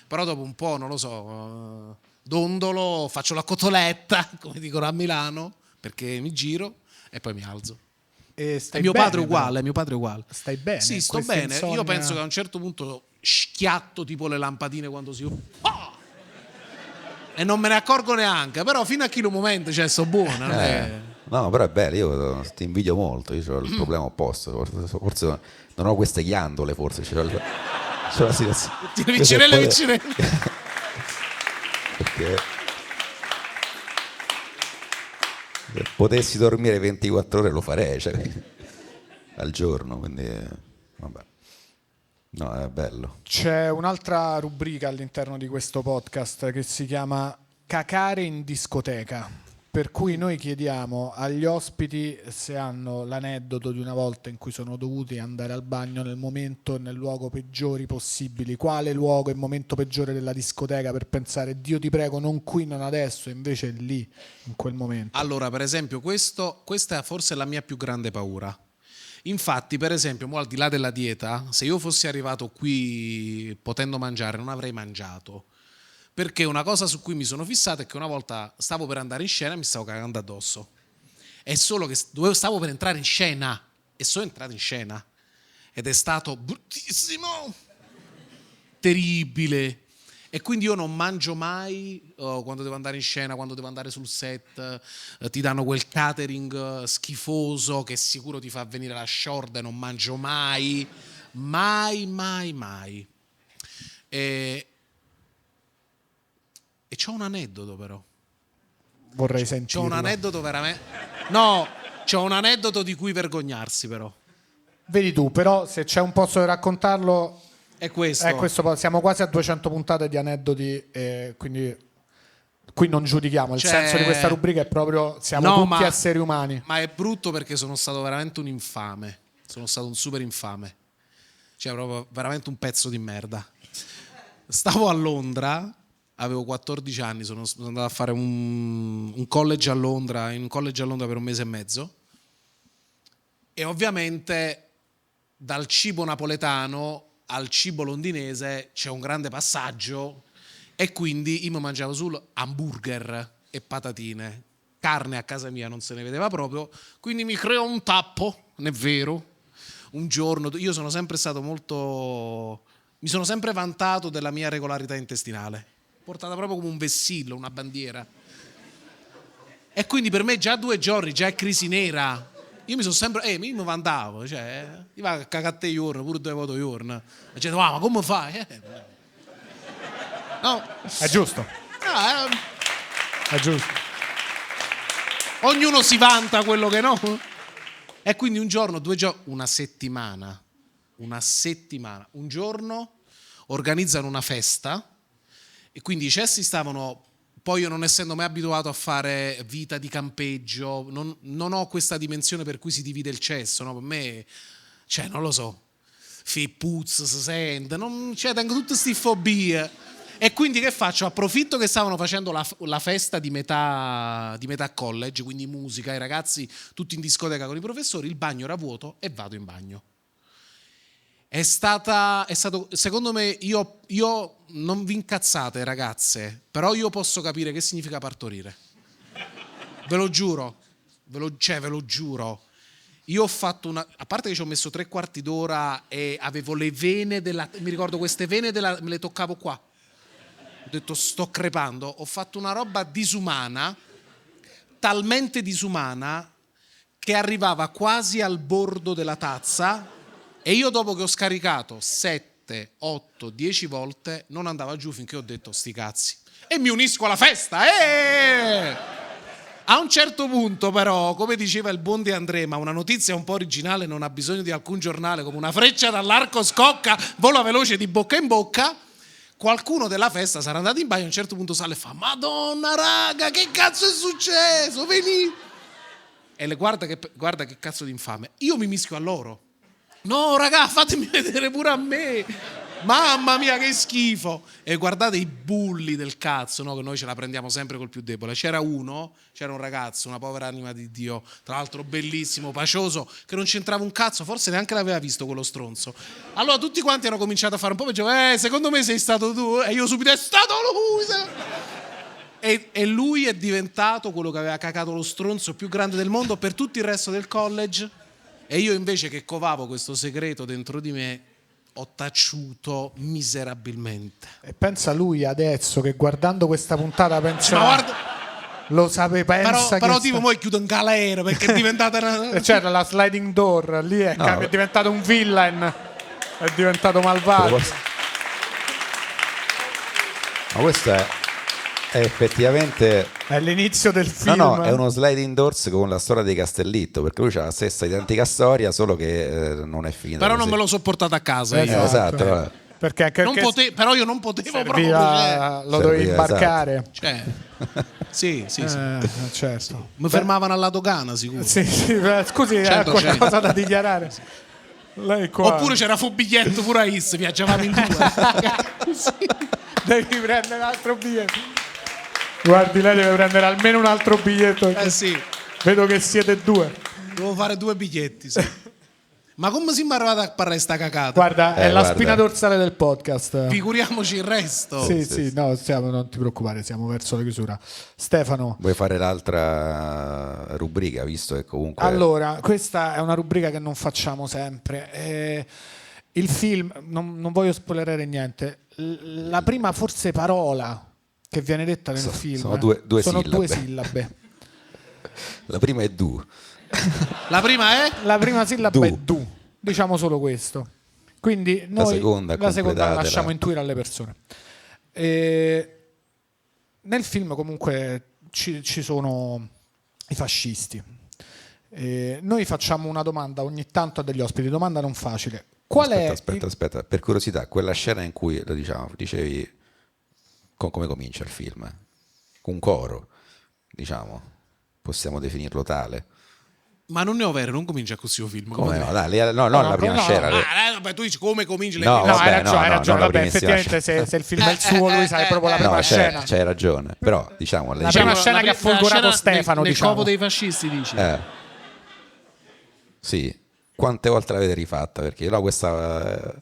Però dopo un po', non lo so, dondolo, faccio la cotoletta, come dicono a Milano, perché mi giro e poi mi alzo. E mio padre è uguale. Stai bene? Sì, sto Questa bene. insonnia... Io penso che a un certo punto schiatto tipo le lampadine quando si... E non me ne accorgo neanche, però fino a quel momento, cioè, sto buono. Non è... No, però è bello, io ti invidio molto, io ho il problema opposto, forse non ho queste ghiandole, forse c'ho la situazione. Vicinelle. Perché se potessi dormire 24 ore lo farei, cioè, al giorno, quindi vabbè. No, è bello. C'è un'altra rubrica all'interno di questo podcast che si chiama Cacare in discoteca, per cui noi chiediamo agli ospiti se hanno l'aneddoto di una volta in cui sono dovuti andare al bagno nel momento e nel luogo peggiori possibili. Quale luogo e momento peggiore della discoteca per pensare Dio ti prego non qui, non adesso, e invece lì, in quel momento? Allora, per esempio, questa è forse la mia più grande paura. Infatti, per esempio, al di là della dieta, se io fossi arrivato qui potendo mangiare, non avrei mangiato. Perché una cosa su cui mi sono fissato è che una volta stavo per andare in scena e mi stavo cagando addosso. È solo che stavo per entrare in scena e sono entrato in scena. Ed è stato bruttissimo, terribile. E quindi io non mangio mai quando devo andare in scena, quando devo andare sul set, ti danno quel catering schifoso che sicuro ti fa venire la sciorda e non mangio mai, mai. E c'ho un aneddoto però. Vorrei sentirlo. C'ho un aneddoto veramente... No, c'ho un aneddoto di cui vergognarsi però. Vedi tu, però se c'è un posto da raccontarlo... È questo. Siamo quasi a 200 puntate di aneddoti, quindi qui non giudichiamo, il senso di questa rubrica è proprio siamo tutti esseri umani. Ma è brutto perché sono stato veramente un infame, sono stato un super infame, cioè proprio veramente un pezzo di merda. Stavo a Londra, avevo 14 anni, sono andato a fare un college a Londra, in un college a Londra per 1 mese e mezzo, e ovviamente dal cibo napoletano al cibo londinese c'è un grande passaggio, e quindi io mi mangiavo solo hamburger e patatine. Carne a casa mia non se ne vedeva proprio, quindi mi creò un tappo, non è vero? Un giorno, io sono sempre stato mi sono sempre vantato della mia regolarità intestinale, portata proprio come un vessillo, una bandiera. E quindi per me già 2 giorni, già è crisi nera. Io mi sono sempre, io mi vantavo, cioè, io vado a cagare a te giorno, pure 2 volte giorno. E dicevo, ma come fai? No. È giusto. È giusto. Ognuno si vanta quello che no. E quindi un giorno, 2 giorni, una settimana, un giorno organizzano una festa, e quindi i cessi stavano, poi io non essendo mai abituato a fare vita di campeggio, non ho questa dimensione per cui si divide il cesso, no? Per me, cioè non lo so, puzza, si sente, cioè tengo tutte queste fobie. E quindi che faccio? Approfitto che stavano facendo la festa di metà college, quindi musica, i ragazzi tutti in discoteca con i professori, il bagno era vuoto e vado in bagno. È stato, secondo me, io non vi incazzate ragazze, però io posso capire che significa partorire. Ve lo giuro, ve lo giuro. Io ho fatto a parte che ci ho messo 3/4 d'ora e avevo le vene mi ricordo queste vene me le toccavo qua. Ho detto sto crepando, ho fatto una roba disumana, talmente disumana che arrivava quasi al bordo della tazza, e io dopo che ho scaricato 7, 8, 10 volte non andava giù finché ho detto sti cazzi e mi unisco alla festa. A un certo punto però, come diceva il buon De André, ma una notizia un po' originale non ha bisogno di alcun giornale, come una freccia dall'arco scocca, vola veloce di bocca in bocca. Qualcuno della festa sarà andato in bagno, a un certo punto sale e fa Madonna raga, che cazzo è successo? Veni! E guarda che cazzo di infame. Io mi mischio a loro. No raga, fatemi vedere pure a me. Mamma mia che schifo. E guardate i bulli del cazzo, no? Che noi ce la prendiamo sempre col più debole. C'era un ragazzo, una povera anima di Dio, tra l'altro bellissimo, pacioso, che non c'entrava un cazzo, forse neanche l'aveva visto quello stronzo. Allora tutti quanti hanno cominciato a fare un po' peggio. Secondo me sei stato tu. E io subito è stato lui. E lui è diventato quello che aveva cacato lo stronzo più grande del mondo per tutto il resto del college. E io invece che covavo questo segreto dentro di me ho taciuto miserabilmente. E pensa lui adesso che guardando questa puntata pensa... Ma guarda, lo sape, pensa però che tipo mo chiudo in galera perché è diventata una... C'era la sliding door, lì è diventato un villain, è diventato malvagio. Ma questo è effettivamente... È l'inizio del film. No, è uno sliding doors con la storia di Castellitto, perché lui ha la stessa identica storia, solo che non è finita. Però così. non me l'ho sopportato a casa. Esatto. Perché però io non potevo proprio. Lo dovevi imbarcare. Esatto. Cioè, sì. Certo. Mi fermavano alla dogana, sicuro. Sì, scusi, c'è qualcosa da dichiarare? Lei qua. Oppure c'era fu biglietto pure a Is, viaggiavamo in 2. Sì. Devi prendere un altro biglietto. Guardi, lei deve prendere almeno un altro biglietto. Sì. Vedo che siete 2. Devo fare 2 biglietti, sì. Ma come siamo arrivati a parlare sta cacata? Guarda, è la spina dorsale del podcast. Figuriamoci il resto. Sì, no, non ti preoccupare, siamo verso la chiusura. Stefano, vuoi fare l'altra rubrica, visto che comunque... Allora, questa è una rubrica che non facciamo sempre. Il film, non voglio spoilerare niente, la prima forse parola che viene detta nel film sono due sillabe. La prima è du. La prima sillaba è du. Diciamo solo questo. Quindi noi la seconda la lasciamo intuire alle persone. Nel film comunque ci sono i fascisti. Noi facciamo una domanda ogni tanto a degli ospiti, domanda non facile. Aspetta, per curiosità, quella scena in cui lo dicevi come comincia il film? un coro, diciamo, possiamo definirlo tale. Ma non ne ho vero, non comincia così un film. Come no? Dai, no, la prima scena. Vabbè, tu dici come cominci le No, prime hai vabbè, ragione. no, Vabbè, effettivamente se il film è il suo, lui sa proprio la prima scena. C'hai ragione. Però, diciamo, la prima scena che ha folgorato Stefano, nel diciamo. covo dei fascisti, dici. Sì. Quante volte l'avete rifatta? Perché io questa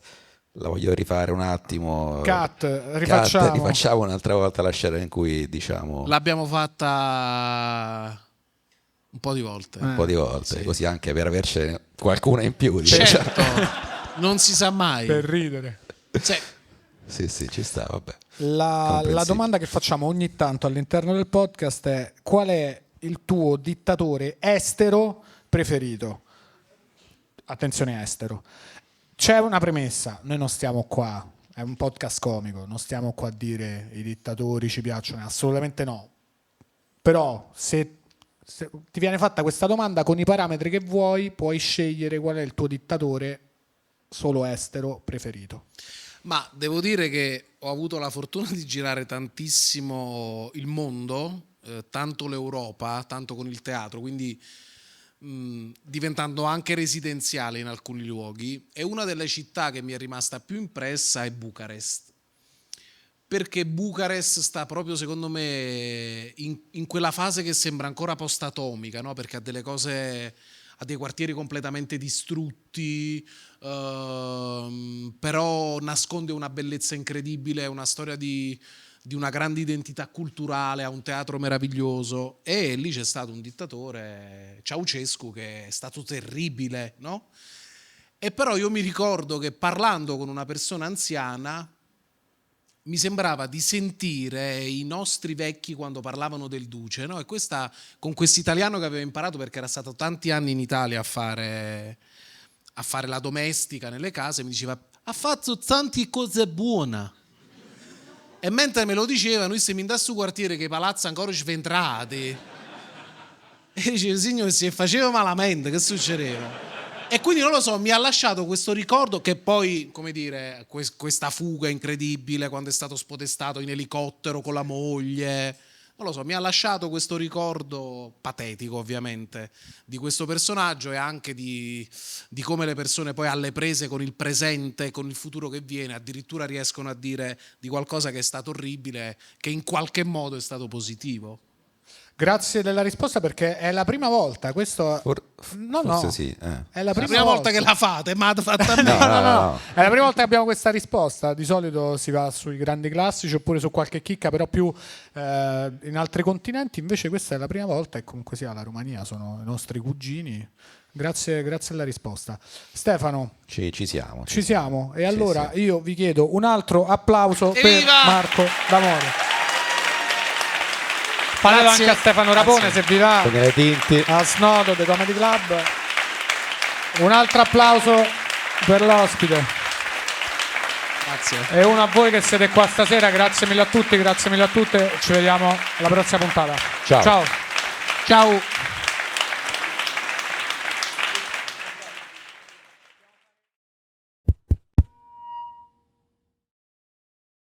la voglio rifare un attimo. Rifacciamo un'altra volta la scena in cui, diciamo, l'abbiamo fatta un po' di volte. Un po' di volte, sì. Così anche per avercene qualcuna in più. Diciamo. Certo, non si sa mai. Per ridere. Sì, ci sta, vabbè. La domanda che facciamo ogni tanto all'interno del podcast è: qual è il tuo dittatore estero preferito? Attenzione, estero. C'è una premessa, noi non stiamo qua, è un podcast comico, non stiamo qua a dire i dittatori ci piacciono, assolutamente no. Però se ti viene fatta questa domanda, con i parametri che vuoi, puoi scegliere qual è il tuo dittatore solo estero preferito. Ma devo dire che ho avuto la fortuna di girare tantissimo il mondo, tanto l'Europa, tanto con il teatro, quindi diventando anche residenziale in alcuni luoghi, e una delle città che mi è rimasta più impressa è Bucarest, perché Bucarest sta proprio, secondo me, in quella fase che sembra ancora post-atomica, no? Perché ha delle cose, ha dei quartieri completamente distrutti, però nasconde una bellezza incredibile, una storia di una grande identità culturale, ha un teatro meraviglioso, e lì c'è stato un dittatore, Ceausescu, che è stato terribile, no? E però io mi ricordo che parlando con una persona anziana mi sembrava di sentire i nostri vecchi quando parlavano del duce, no? E con quest'italiano che aveva imparato, perché era stato tanti anni in Italia a fare la domestica nelle case, mi diceva: ha fatto tante cose buone. E mentre me lo diceva, noi stiamo in questo quartiere che i palazzi ancora sventrati, e dicevo: signore, se faceva malamente, che succedeva? E quindi non lo so, mi ha lasciato questo ricordo, che poi, come dire, questa fuga incredibile quando è stato spodestato in elicottero con la moglie, non lo so, mi ha lasciato questo ricordo patetico, ovviamente, di questo personaggio, e anche di come le persone poi, alle prese con il presente, con il futuro che viene, addirittura riescono a dire di qualcosa che è stato orribile, che in qualche modo è stato positivo. Grazie della risposta, perché è la prima volta. Questo forse sì. È la prima volta che la fate, ma fatta a me. No. È la prima volta che abbiamo questa risposta. Di solito si va sui grandi classici oppure su qualche chicca, però più in altri continenti. Invece questa è la prima volta, e comunque sia la Romania sono i nostri cugini. Grazie alla risposta. Stefano, ci siamo. Ci siamo. E allora sì. Io vi chiedo un altro applauso per Marco D'Amore. Parlavo anche a Stefano Rapone, se vi va, con le tinti, a Snodo del Comedy Club. Un altro applauso per l'ospite. Grazie. E uno a voi che siete qua stasera. Grazie mille a tutti, grazie mille a tutte. Ci vediamo alla prossima puntata. Ciao. Ciao.